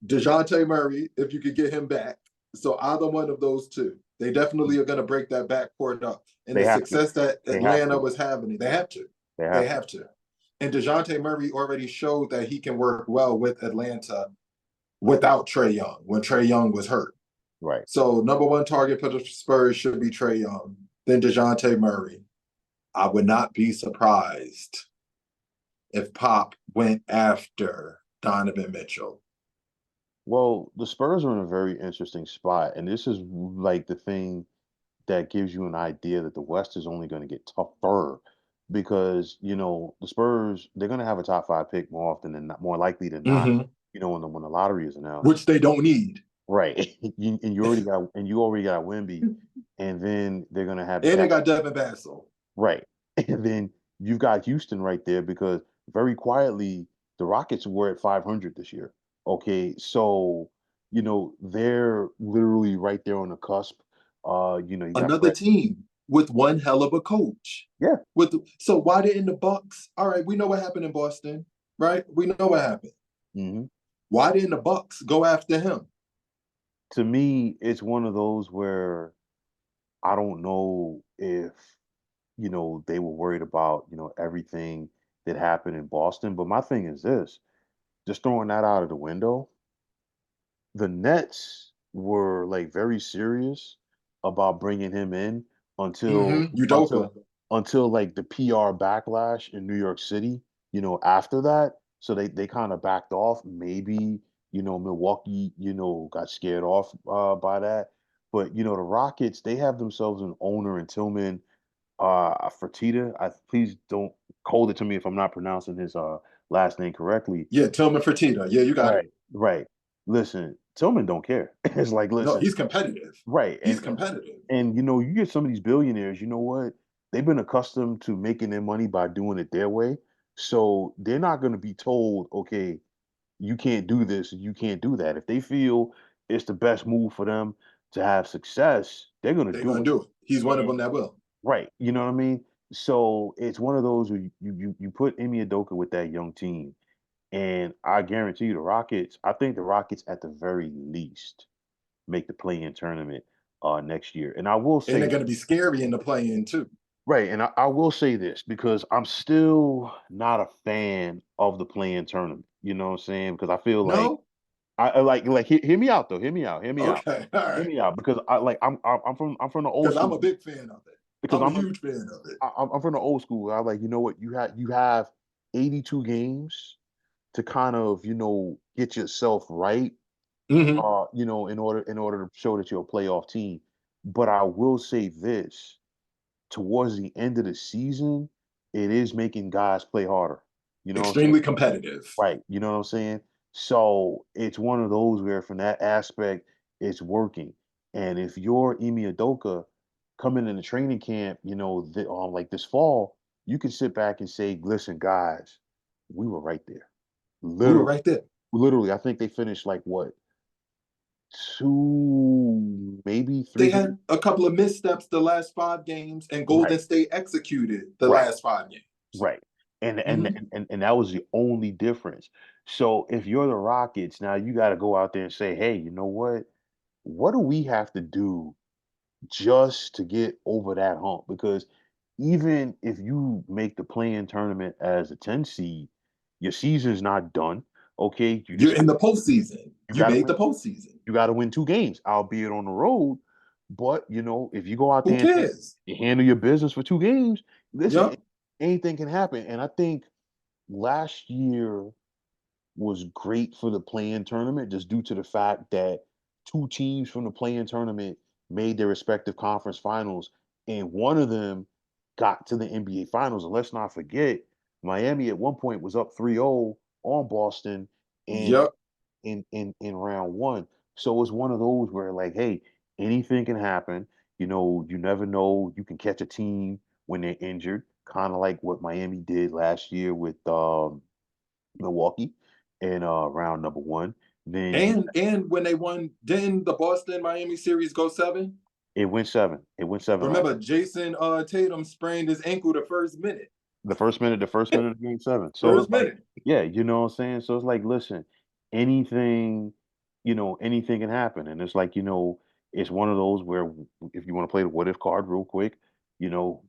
DeJounte Murray, if you could get him back. So either one of those two. They definitely are going to break that backcourt up. And They the have to. success that They have Atlanta to. was having, they have to. They They have to. have to. And DeJounte Murray already showed that he can work well with Atlanta without Trae Young when Trae Young was hurt. Right. So number one target for the Spurs should be Trae Young, then DeJounte Murray. I would not be surprised if Pop went after Donovan Mitchell. Well, the Spurs are in a very interesting spot, and this is like the thing that gives you an idea that the West is only going to get tougher because you know the Spurs they're going to have a top five pick more often than not, more likely than not. Mm-hmm. You know when the lottery is announced, Which they don't need. right? And you already got Wemby, and then they're going to have And they that got Devin Vassell. right, and then you've got Houston right there because very quietly the Rockets were at 500 this year. Okay, so you know they're literally right there on the cusp. You know, you got Another Brett. team with one hell of a coach. Yeah. So why didn't the Bucks? All right, we know what happened in Boston, right? We know what happened. Hmm. Why didn't the Bucks go after him? To me, it's one of those where I don't know if they were worried about, everything that happened in Boston. But my thing is this, just throwing that out of the window, the Nets were like very serious about bringing him in until Udoka. like the PR backlash in New York City, after that. So they kind of backed off. Maybe, Milwaukee, got scared off by that. But the Rockets, they have themselves an owner in Tillman Fertitta. Please don't hold it to me if I'm not pronouncing his last name correctly. Yeah, Tillman Fertitta. Yeah, you got it. Right, right. Listen, Tillman don't care. It's like, No, listen, he's competitive. right, He's competitive. and you get some of these billionaires. You know what? They've been accustomed to making their money by doing it their way, so they're not going to be told, okay, you can't do this, you can't do that. If they feel it's the best move for them to have success, they're going to They're do gonna it. do it. He's one of And them that will. right, you know what I mean? So it's one of those where you put Emi Udoka with that young team, and I guarantee you, the Rockets. I think the Rockets, at the very least, make the play-in tournament next year. And I will And they're say, gonna be scary in the play-in too. right, and I will say this because I'm still not a fan of the play-in tournament. You know what I'm saying? Because I feel like No? I like hear me out though. Okay, all Hear right. me out because I'm from the old Because I'm school a big fan of it. because I'm a I'm a, huge fan of it. I'm from the old school. I like, what, you have 82 games to kind of, get yourself right, Mm-hmm. in order to show that you're a playoff team. But I will say this, towards the end of the season, it is making guys play harder. You know what I'm saying? Extremely competitive. Right. You know what I'm saying? So it's one of those where from that aspect, it's working. And if you're Emi Udoka coming in the training camp, like this fall, you can sit back and say, listen, guys, we were right there. We were Literally, right there. literally, I think they finished like what, two, maybe They three games. had a couple of missteps the last 5 games, and Golden Right, State executed the right, last 5 games. right. And and Mm-hmm. and that was the only difference. So if you're the Rockets, now you got to go out there and say, hey, you know what? What do we have to do just to get over that hump? Because even if you make the play-in tournament as a 10 seed, your season's not done. Okay, you You're just in the postseason. you You got to made win. the postseason. You got to win two games, albeit on the road. But if you go out Who there and cares? you handle your business for two games, listen, Yep. anything can happen. And I think last year was great for the play-in tournament just due to the fact that two teams from the play-in tournament made their respective conference finals, and one of them got to the NBA finals. And let's not forget, Miami at one point was up 3-0 on Boston in Yep. in round one. So it's one of those where, like, hey, anything can happen. You never know. You can catch a team when they're injured, kind of like what Miami did last year with Milwaukee in round number one. Then And when they won, didn't the Boston Miami series go 7? it went seven. It went seven last Remember, Jayson Tatum sprained his ankle the first minute. the first minute of game seven. So First it's like, minute. yeah, you know what I'm saying? So it's like, listen, anything, anything can happen. And it's like, it's one of those where if you want to play the what if card real quick,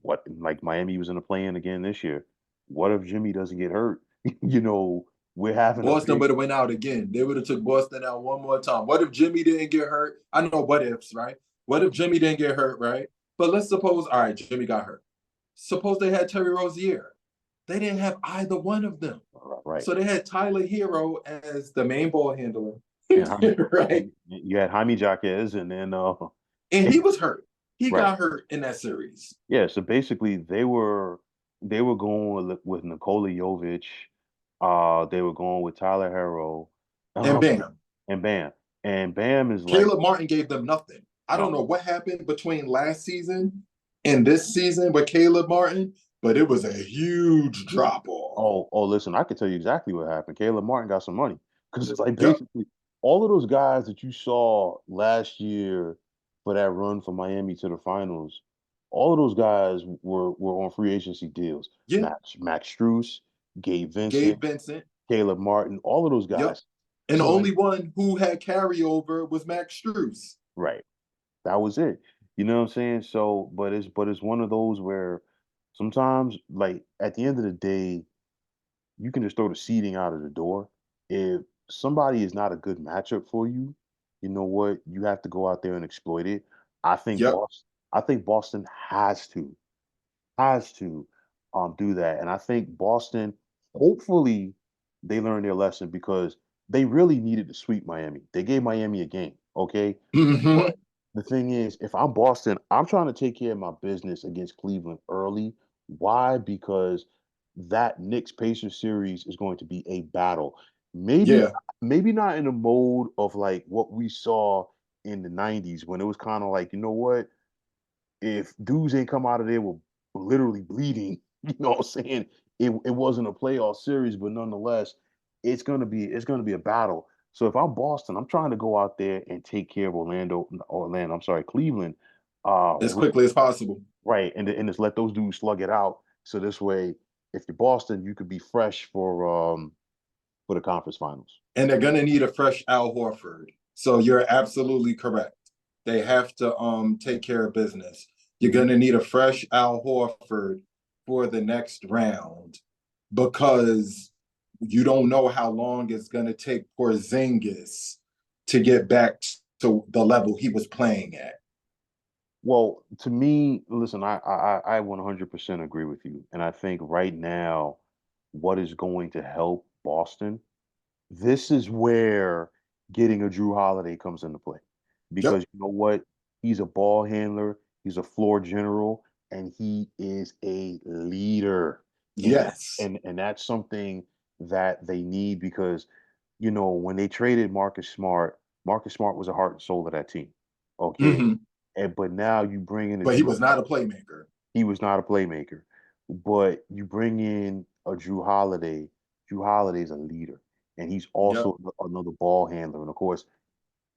what, like Miami was in the play-in again this year. What if Jimmy doesn't get hurt? you know, we're having a Boston big would have went out again. They would have took Boston out one more time. What if Jimmy didn't get hurt? I know what ifs, right? What if Jimmy didn't get hurt, right? But let's suppose, all right, Jimmy got hurt. Suppose they had Terry Rozier. They didn't have either one of them. right. So they had Tyler Hero as the main ball handler, And right? you had Jaime Jaquez, and then And he was hurt. He right, got hurt in that series. yeah. So basically, they were going with Nikola Jovic, they were going with Tyler Hero, And um, bam, and Bam is like, Caleb Martin gave them nothing. I don't know no, what happened between last season and this season with Caleb Martin, but it was a huge drop off. oh, listen, I can tell you exactly what happened. Caleb Martin got some money because it's like Yep. basically all of those guys that you saw last year for that run from Miami to the finals, all of those guys were on free agency deals. Yeah. Max Strus, Gabe Vincent, Gabe Vincent. Caleb Martin, all of those Yep. guys. And the So like, only one who had carryover was Max Strus. right, that was it. You know what I'm saying? So, but it's one of those where sometimes, like at the end of the day, you can just throw the seeding out of the door. If somebody is not a good matchup for you, you know what? You have to go out there and exploit it. I think Yep. Boston. I think Boston has to do that. And I think Boston, hopefully, they learned their lesson because they really needed to sweep Miami. They gave Miami a game, okay? Hmm. But the thing is, if I'm Boston, I'm trying to take care of my business against Cleveland early. Why? Because that Knicks Pacers series is going to be a battle. Maybe, Yeah. maybe not in the mode of like what we saw in the '90s when it was kind of like, you know what? If dudes ain't come out of there with literally bleeding, you know what I'm saying? It wasn't a playoff series, but nonetheless, it's gonna be a battle. So if I'm Boston, I'm trying to go out there and take care of I'm sorry, Cleveland, As quickly as possible. right, and just let those dudes slug it out. So this way, if you're Boston, you could be fresh for the conference finals. And they're gonna need a fresh Al Horford. So you're absolutely correct. They have to take care of business. You're Mhm. gonna need a fresh Al Horford for the next round because you don't know how long it's gonna take Porzingis to get back to the level he was playing at. Well, to me, listen, I 100% agree with you, and I think right now, what is going to help Boston, this is where getting a Drew Holiday comes into play, Yep. because you know what, he's a ball handler, he's a floor general, and he is a leader, and Yes. and that's something that they need because when they traded Marcus Smart was the heart and soul of that team. Okay. Hmm. But now you bring in a But he Drew was not a playmaker. he was not a playmaker. But you bring in a Drew Holiday. Drew Holiday's a leader. And he's Yep. also another ball handler. And of course,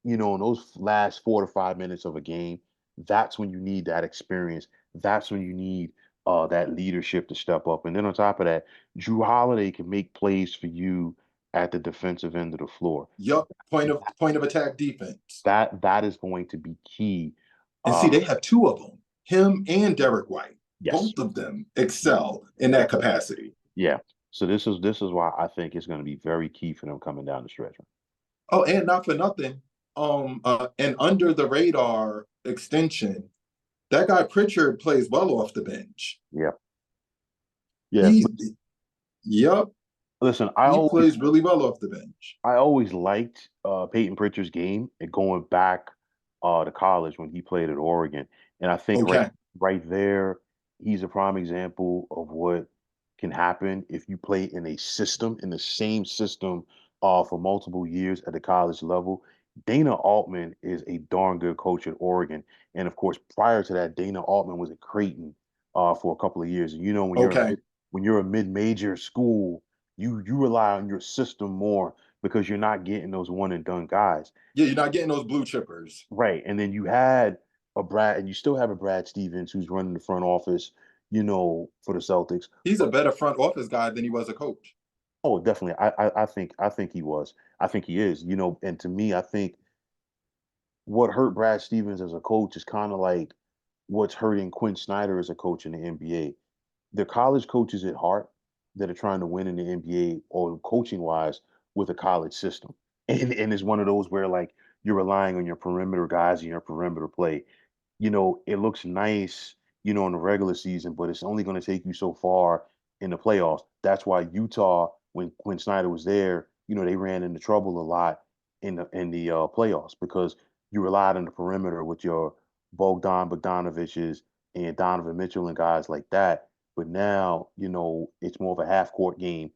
in those last 4 to 5 minutes of a game, that's when you need that experience. That's when you need that leadership to step up. And then on top of that, Drew Holiday can make plays for you at the defensive end of the floor. Yep. Point of attack defense. That is going to be key. And see, Uh, they have two of them, him and Derek White. yes. Both of them excel in that capacity. Yeah. So this is why I think it's going to be very key for them coming down the stretch. Oh, and not for nothing, an under the radar extension. That guy Pritchard plays well off the bench. Yeah. Yeah. He's Yep, Listen, he plays really well off the bench. I always liked Peyton Pritchard's game and going back to college when he played at Oregon. And I think right Okay. right there, he's a prime example of what can happen if you play in a system, in the same system for multiple years at the college level. Dana Altman is a darn good coach at Oregon. And of course, prior to that, Dana Altman was at Creighton for a couple of years. And when Okay. when you're a mid-major school, you rely on your system more because you're not getting those one and done guys. Yeah, you're not getting those blue chippers. Right. And then you had a Brad, and you still have a Brad Stevens who's running the front office, for the Celtics. He's a But better front office guy than he was a coach. oh, definitely. I think he was. I think he is. And to me, I think what hurt Brad Stevens as a coach is kind of like what's hurting Quinn Snyder as a coach in the NBA. They're college coaches at heart that are trying to win in the NBA or coaching wise with a college system. And it's one of those where like you're relying on your perimeter guys and your perimeter play. It looks nice, in the regular season, but it's only going to take you so far in the playoffs. That's why Utah, when Snyder was there, they ran into trouble a lot in the playoffs because you relied on the perimeter with your Bogdanoviches and Donovan Mitchell and guys like that. But now, it's more of a half court game,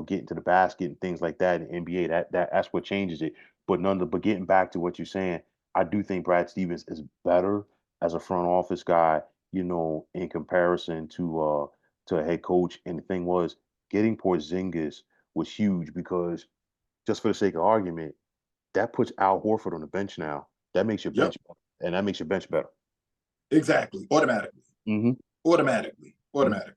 getting to the basket and things like that in the NBA. That's what changes it. But getting back to what you're saying, I do think Brad Stevens is better as a front office guy, in comparison to a head coach. And the thing was, getting Porzingis was huge because just for the sake of argument, that puts Al Horford on the bench now. That makes your Yep, bench better, and that makes your bench better. exactly. Automatically. Hmm. Automatically. Hmm. Automatically.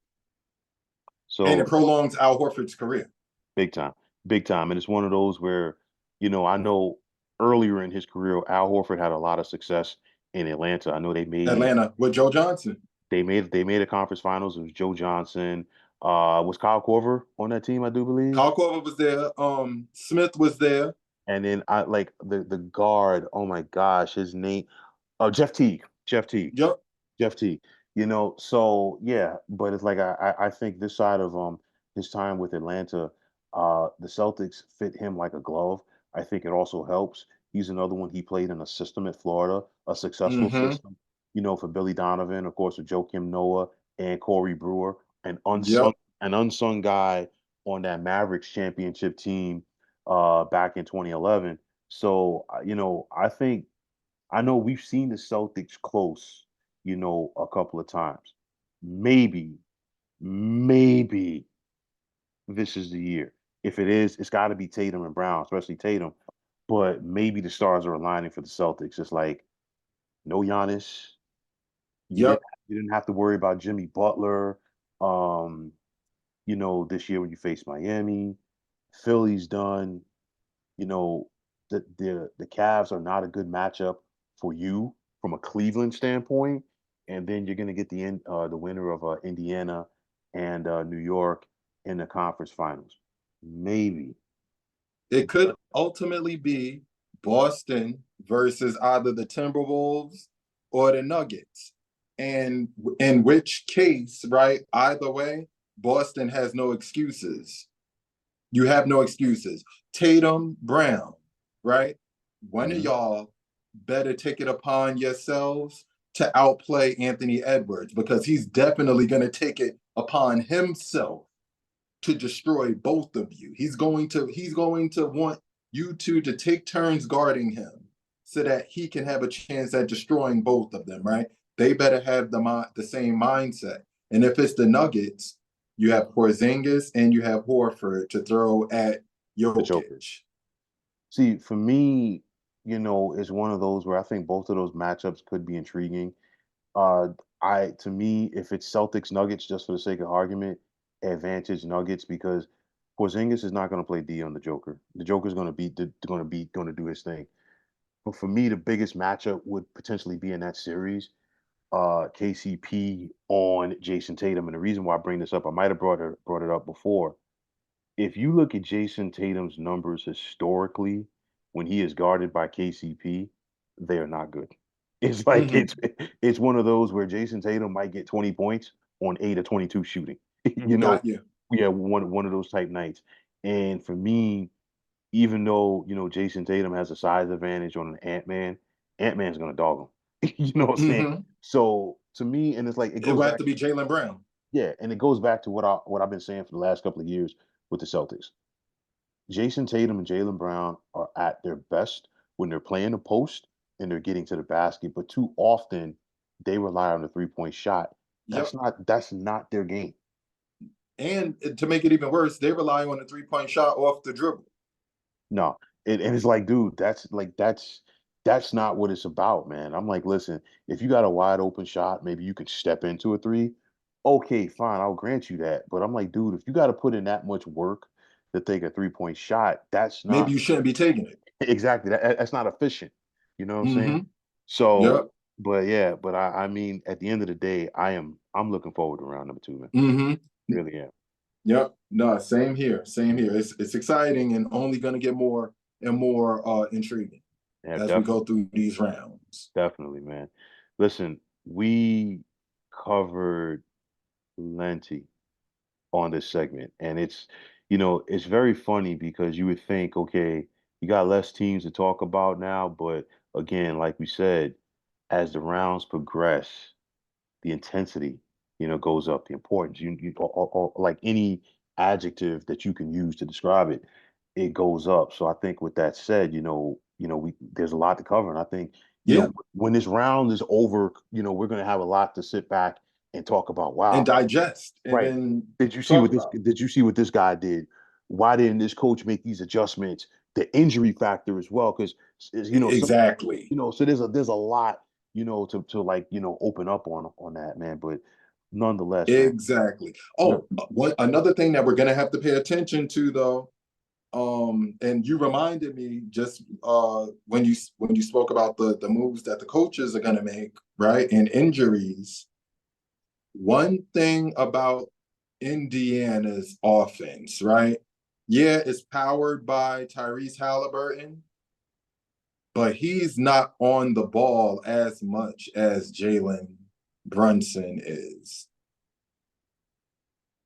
And it So prolongs Al Horford's career. big time, big time, and it's one of those where I know earlier in his career, Al Horford had a lot of success in Atlanta. I know they made Atlanta with Joe Johnson. They made a conference finals. It was Joe Johnson. Was Kyle Korver on that team, I do believe. Kyle Korver was there. Smith was there. And then I like the guard. Oh my gosh, his name. Oh, Jeff Teague. Jeff Teague. Yep. Jeff Teague. So yeah, but it's like I think this side of his time with Atlanta, the Celtics fit him like a glove. I think it also helps. He's another one. He played in a system at Florida, a successful Mm-hmm. system. For Billy Donovan, of course, with Joakim Noah and Corey Brewer, an unsung Yep. an unsung guy on that Mavericks championship team back in 2011. So I think I know we've seen the Celtics close, a couple of times. Maybe, maybe this is the year. If it is, it's got to be Tatum and Brown, especially Tatum. But maybe the stars are aligning for the Celtics. It's like no Giannis. You didn't Yep. you didn't have to worry about Jimmy Butler. Um, this year when you face Miami, Philly's done. you know, the Cavs are not a good matchup for you from a Cleveland standpoint, and then you're going to get the winner of Indiana and New York in the conference finals. Maybe, It could ultimately be Boston versus either the Timberwolves or the Nuggets. And in which case, right, either way, Boston has no excuses. You have no excuses. Tatum, Brown, right? One of Mhm. y'all better take it upon yourselves to outplay Anthony Edwards because he's definitely going to take it upon himself to destroy both of you. He's going to want you two to take turns guarding him so that he can have a chance at destroying both of them, right? They better have the same mindset. And if it's the Nuggets, you have Porzingis and you have Horford to throw at The Joker. Jokic. See, for me, it's one of those where I think both of those matchups could be intriguing. Uh, to me, if it's Celtics Nuggets, just for the sake of argument, advantage Nuggets because Porzingis is not going to play D on the Joker. The Joker's going to do his thing. But for me, the biggest matchup would potentially be in that series, KCP on Jayson Tatum. And the reason why I bring this up, I might have brought it up before. If you look at Jayson Tatum's numbers historically, when he is guarded by KCP, they are not good. It's like Mm-hmm. it's one of those where Jayson Tatum might get 20 points on 8 or 22 shooting. you know, Got you. we have one of those type nights. And for me, even though Jayson Tatum has a size advantage on an Ant-Man, Ant-Man's gonna dog him. You know what I'm saying? Mm-hmm. So to me, and it's like it It goes will have back to be Jaylen Brown. yeah, and it goes back to what I've been saying for the last couple of years with the Celtics. Jason Tatum and Jaylen Brown are at their best when they're playing the post and they're getting to the basket, but too often they rely on the three-point shot. Yep. That's not their game. And to make it even worse, they rely on a 3-point shot off the dribble. No. And it's like, dude, that's not what it's about, man. I'm like, listen, if you got a wide open shot, maybe you could step into a three. Okay, fine, I'll grant you that. But I'm like, dude, if you got to put in that much work to take a three-point shot, that's Maybe not you shouldn't be taking it. exactly that's not efficient. You know what I'm saying? Mm-hmm. So, Yep. but yeah, but I mean, at the end of the day, I'm looking forward to round number two, man. Mm-hmm. Really am. Yep. No, same here. Same here. It's exciting and only going to get more and more intriguing Yeah, as we go definitely, through these rounds. definitely, man. Listen, we covered plenty on this segment, and it's very funny because you would think, okay, you got less teams to talk about now, but again, like we said, as the rounds progress, the intensity, goes up, the importance. Or like any adjective that you can use to describe it, it goes up. So I think with that said, we there's a lot to cover, and I think Yeah. when this round is over, we're gonna have a lot to sit back and talk about. And Wow, digest and right? then Did you see talk what this? about. Did you see what this guy did? Why didn't this coach make these adjustments? The injury factor as well, because some Exactly. so there's a lot, to like, open up on that, man. But nonetheless, man, Exactly. we're Oh, one another thing that we're going to have to pay attention to though, and you reminded me just when you spoke about the moves that the coaches are going to make, right? And injuries. one thing about Indiana's offense, right? Yeah, it's powered by Tyrese Halliburton, but he's not on the ball as much as Jalen Brunson is.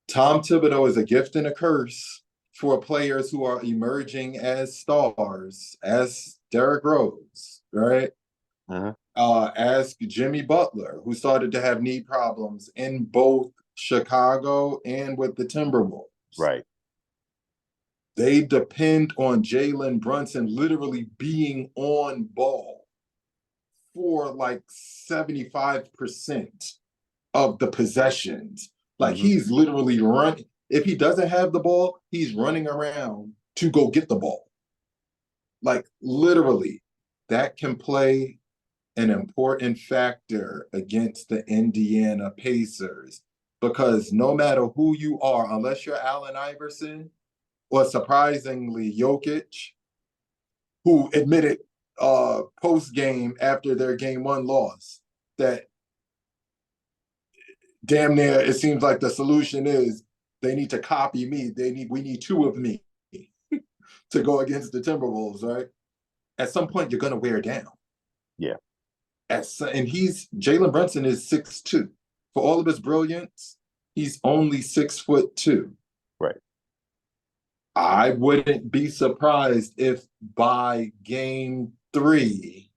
Tom Thibodeau is a gift and a curse for players who are emerging as stars, as Derrick Rose, right? Uh-huh. Ask Jimmy Butler, who started to have knee problems in both Chicago and with the Timberwolves. Right. They depend on Jalen Brunson literally being on ball for like 75% of the possessions. Like Mm-hmm. he's literally running. If he doesn't have the ball, he's running around to go get the ball. Like literally, that can play an important factor against the Indiana Pacers because no matter who you are, unless you're Allen Iverson or surprisingly Jokic, who admitted post game after their game one loss that damn near it seems like the solution is they need to copy me. We need two of me to go against the Timberwolves, right? At some point you're gonna wear down. Yeah. And he's Jalen Brunson is 6'2". For all of his brilliance, he's only 6'2". Right. I wouldn't be surprised if by game 3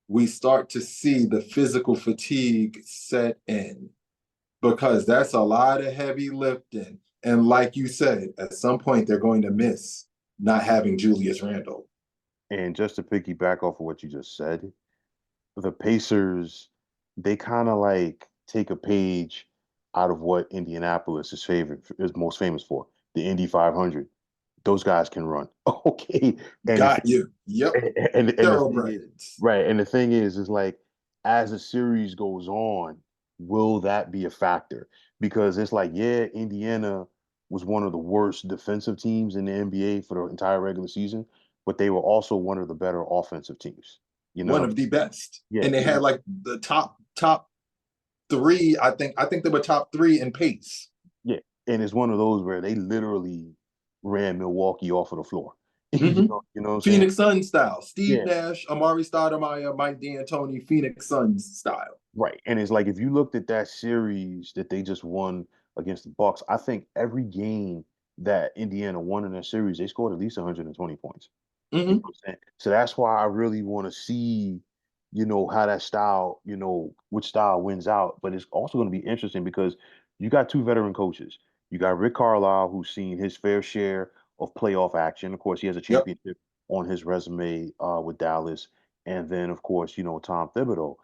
we start to see the physical fatigue set in because that's a lot of heavy lifting. And like you said, at some point they're going to miss not having Julius Randle. And just to piggyback off of what you just said, the Pacers, they kind of like take a page out of what Indianapolis is most famous for, the Indy 500. Those guys can run. Okay. And the Got thing, you. Yep. and the thing is, Thoroughbreds. right, and the thing is like as the series goes on, will that be a factor? Because it's like, yeah, Indiana was one of the worst defensive teams in the NBA for the entire regular season, but they were also one of the better offensive teams. You One know, of the best. yeah, And they had like the top three. I think they were top three in pace. yeah, and it's one of those where they literally ran Milwaukee off of the floor. Mm-hmm. You know what I'm saying? Phoenix Suns style. Steve Yeah, Nash, Amari Stoudemire, Mike D'Antoni, Phoenix Suns style. right. And it's like if you looked at that series that they just won against the Bucks, I think every game that Indiana won in that series, they scored at least 120 points. You know Mm-hmm. what I'm saying? So that's why I really want to see, how that style, which style wins out. But it's also going to be interesting because you got two veteran coaches. You got Rick Carlisle, who's seen his fair share of playoff action. Of course, he has a Yep. championship on his resume with Dallas. And then, of course, Tom Thibodeau.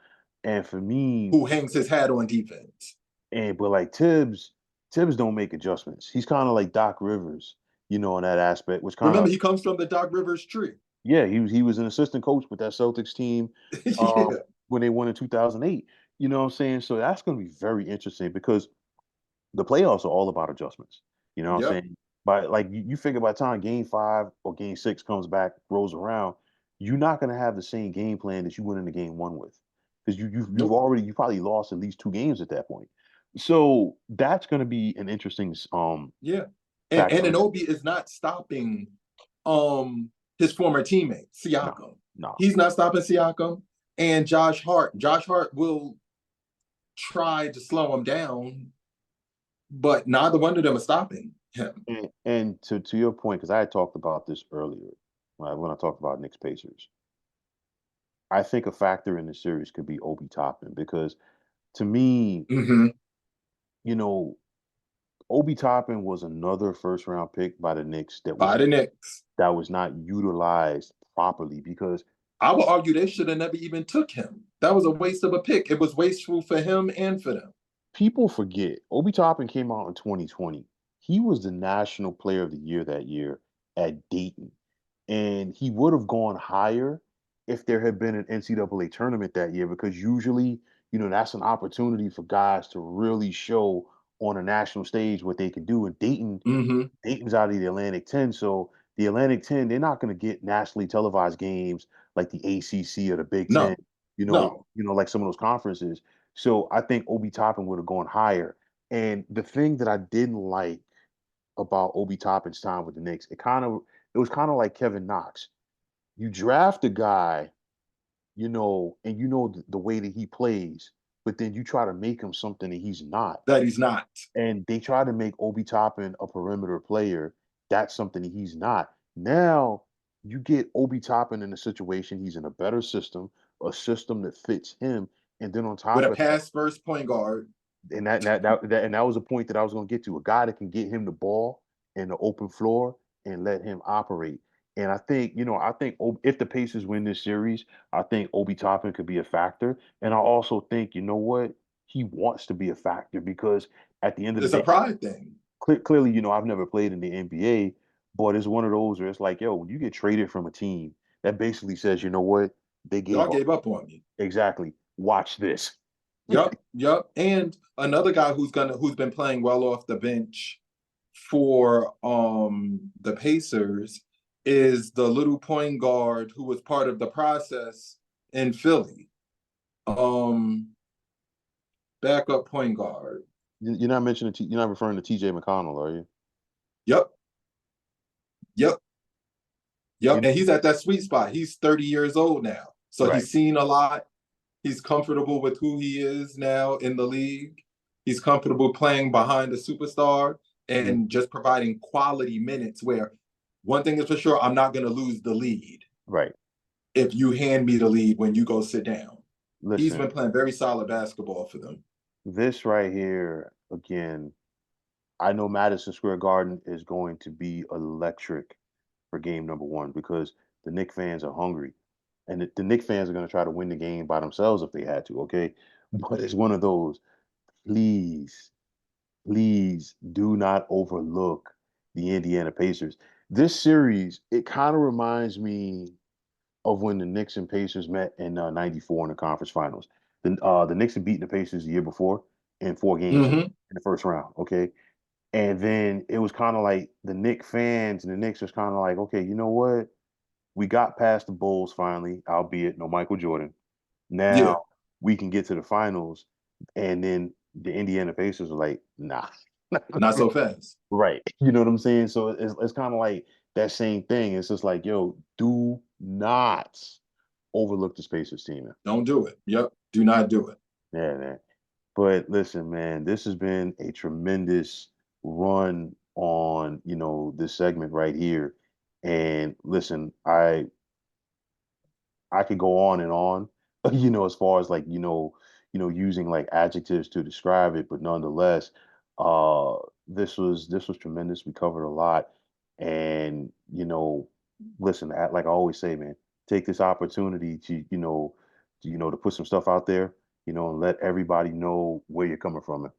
And for me, Who hangs his hat on defense. but like Tibbs don't make adjustments. He's kind of like Doc Rivers, in that aspect, which kind Remember, of he comes from the Doc Rivers tree. yeah, he was an assistant coach with that Celtics team uh, Yeah. when they won in 2008. You know what I'm saying? So that's going to be very interesting because the playoffs are all about adjustments. You know what I'm Yep. saying? But like you figure by the time game 5 or game 6 comes back, rolls around, you're not going to have the same game plan that you went into game 1 with because Nope. you probably lost at least 2 games at that point. So that's going to be an interesting Yeah. And factor in that Ananobi series. is not stopping um his former teammate, No, Siakam. no. He's not stopping Siakam. And Josh Hart. Josh Hart will try to slow him down, but neither one of them are stopping him. And to your point, because I had talked about this earlier when I talked about Knicks Pacers, I think a factor in the series could be Obi Toppin because to me, Mm-hmm. you know, Obi Toppin was another first round pick by the Knicks By the Knicks. that was not utilized properly because I would argue they should have never even took him. That was a waste of a pick. It was wasteful for him and for them. people forget Obi Toppin came out in 2020. He was the National Player of the Year that year at Dayton. And he would have gone higher if there had been an NCAA tournament that year because usually, that's an opportunity for guys to really show on a national stage what they can do. And Mm-hmm. Dayton's out of the Atlantic 10, so the Atlantic 10, they're not going to get nationally televised games like the ACC or the Big Ten, No, no. like some of those conferences. So I think Obi Toppin would have gone higher. And the thing that I didn't like about Obi Toppin's time with the Knicks, it was kind of like Kevin Knox. You draft a guy, and the way that he plays, but then you try to make him something that he's not. That he's not. And they try to make Obi Toppin a perimeter player. That's something that he's not. Now you get Obi Toppin in a situation, he's in a better system, a system that fits him. And then on With top a of that, pass first point guard. and that was a point that I was going to get to. A guy that can get him the ball in the open floor and let him operate. And I think if the Pacers win this series, I think Obi Toppin could be a factor. And I also think, you know what, he wants to be a factor because at the end of the It's a day, pride thing. clearly, I've never played in the NBA, but it's one of those where it's like, yo, when you get traded from a team, that basically says, you know what, they Y'all gave up. gave up on me. Exactly. Watch this. Yep, yep. And another guy who's been playing well off the bench for the Pacers is the little point guard who was part of the process in Philly. Um Backup point guard. You're not mentioning, you're not referring to TJ McConnell, are you? Yep, yep, yep. You And he's at that sweet spot. He's 30 years old now. So right. he's seen a lot. He's comfortable with who he is now in the league. He's comfortable playing behind a superstar Mhm. and just providing quality minutes where one thing is for sure, I'm not going to lose the lead Right. if you hand me the lead when you go sit down. He's Listen, been playing very solid basketball for them. this right here, again, I know Madison Square Garden is going to be electric for game number one because the Knicks fans are hungry. And the Knicks fans are going to try to win the game by themselves if they had to, okay? But it's one of those, please, please do not overlook the Indiana Pacers. This series, it kind of reminds me of when the Knicks and Pacers met in '94 in the conference finals. The Knicks had beaten the Pacers the year before in 4 games Mm-hmm. in the first round, okay? And then it was kind of like the Knicks fans and the Knicks was kind of like, okay, you know what? We got past the Bulls finally, albeit no Michael Jordan. Now Yeah, we can get to the finals. And then the Indiana Pacers are like, nah. not so fast. Right. You know what I'm saying? So it's kind of like that same thing. It's just like, yo, do not overlook the Pacers team, man. Don't do it. Yep, do not do it. Yeah, man. But listen, man, this has been a tremendous run on, this segment right here. And listen, I could go on and on, as far as like, using like adjectives to describe it, but nonetheless, uh, this was tremendous. We covered a lot, and listen, like I always say, man, take this opportunity to put some stuff out there, and let everybody know where you're coming from.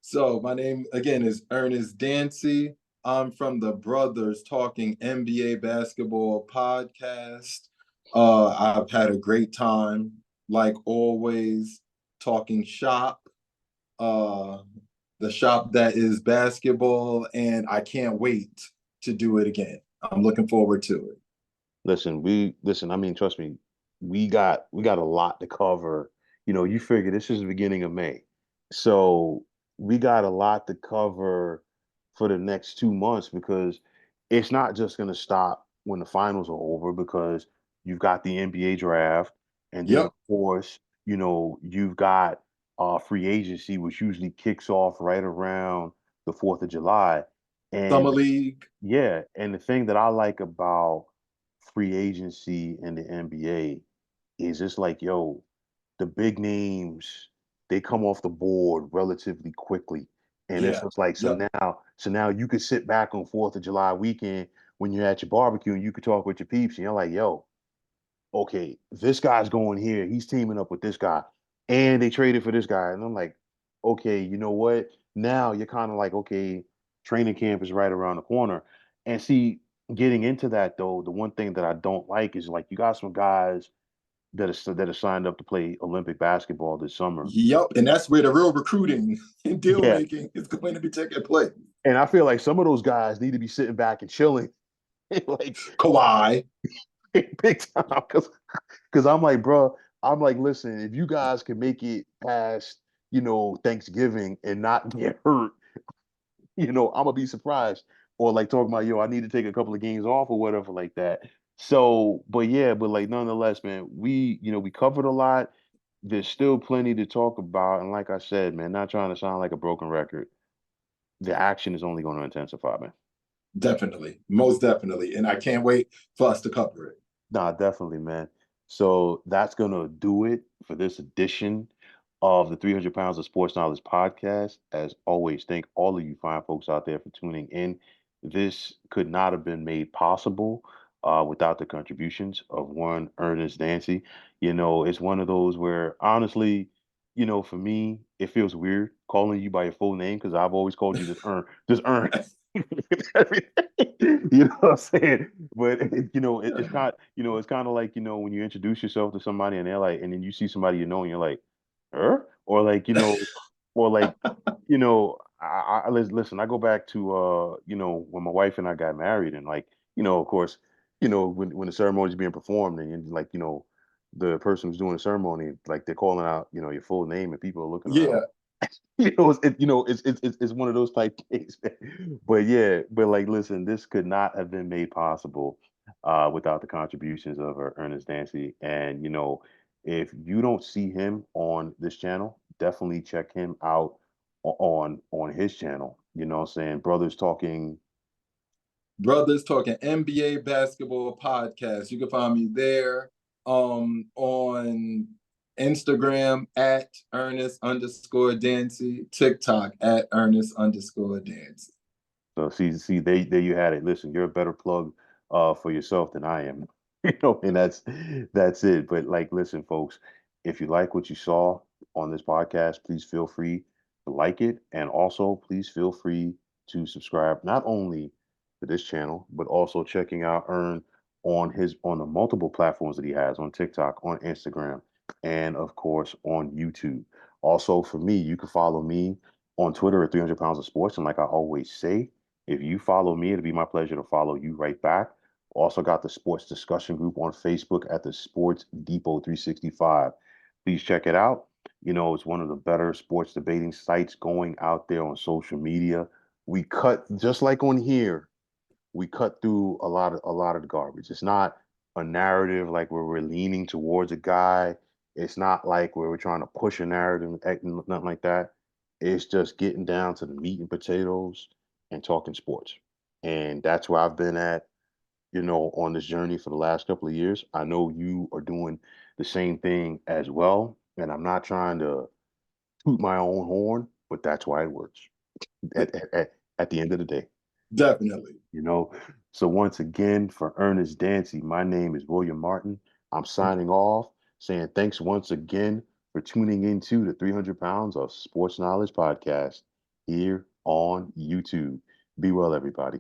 So my name again is Ernest Dancy. I'm from the Brothers Talking NBA Basketball podcast. I've had a great time, like always, talking shop, uh, the shop that is basketball, and I can't wait to do it again. I'm looking forward to it. Listen. I mean, trust me, we got a lot to cover. You figure this is the beginning of May, so we got a lot to cover for the next 2 months because it's not just going to stop when the finals are over because you've got the NBA draft, and then of Yep, course, you've got free agency, which usually kicks off right around the 4th of July, summer and league. yeah, and the thing that I like about free agency in the NBA is it's like, yo, the big names, they come off the board relatively quickly. And it's Yeah, just like, so yep. now you could sit back on 4th of July weekend when you're at your barbecue and you could talk with your peeps and you're like, yo, okay, this guy's going here. He's teaming up with this guy. And they traded for this guy. And I'm like, okay, you know what? Now you're kind of like, okay, training camp is right around the corner. And see, getting into that though, the one thing that I don't like is like you got some guys that are signed up to play Olympic basketball this summer. Yep, and that's where the real recruiting and deal Yeah. making is going to be taking place. And I feel like some of those guys need to be sitting back and chilling, like Kawhi. big time. Cause I'm like, bro, I'm like, listen, if you guys can make it past, Thanksgiving and not get hurt, I'm gonna be surprised. Or like talking about, yo, I need to take a couple of games off or whatever like that. So, but yeah, but like nonetheless, man, we covered a lot. There's still plenty to talk about. And like I said, man, not trying to sound like a broken record. The action is only going to intensify, man. Definitely, most definitely. And I can't wait for us to cover it. Nah, definitely, man. So that's gonna do it for this edition of the 300 Pounds of Sports Knowledge podcast. As always, thank all of you fine folks out there for tuning in. This could not have been made possible without the contributions of one Ernest Dancy. It's one of those where honestly, for me, it feels weird calling you by your full name because I've always called you this Ern. You know what I'm saying? But it's not, it's kind of like, when you introduce yourself to somebody and they're like, and then you see somebody and you're like, her? Or like, or like, listen, I go back to when my wife and I got married and like, of course, when the ceremony is being performed and like, the person who's doing the ceremony, like they're calling out, your full name and people are looking around Yeah, like, it's one of those type things. But yeah, but like, listen, this could not have been made possible without the contributions of Ernest Dancy. And if you don't see him on this channel, definitely check him out on his channel. You know what I'm saying? Brothers talking. Brothers Talking NBA Basketball podcast. You can find me there on Instagram at Ernest_Dancy, TikTok at Ernest_Dancy. So see, there you had it. Listen, you're a better plug for yourself than I am. And that's it. But like, listen, folks, if you like what you saw on this podcast, please feel free to like it, and also please feel free to subscribe not only to this channel, but also checking out Earn on the multiple platforms that he has on TikTok, on Instagram, and of course on YouTube. Also, for me, you can follow me on Twitter at 300 Pounds of Sports, and like I always say. If you follow me, it'll be my pleasure to follow you right back. Also got the sports discussion group on Facebook at the Sports Depot 365. Please check it out. It's one of the better sports debating sites going out there on social media. We cut just like on here, we cut through a lot of the garbage. It's not a narrative like where we're leaning towards a guy. It's not like where we're trying to push a narrative, nothing like that. It's just getting down to the meat and potatoes and talking sports. And that's where I've been at, on this journey for the last couple of years. I know you are doing the same thing as well. And I'm not trying to toot my own horn, but that's why it works at the end of the day. Definitely. You know, so once again, for Ernest Dancy, my name is William Martin. I'm signing off, saying thanks once again for tuning into the 300 Pounds of Sports Knowledge podcast here on YouTube. Be well, everybody.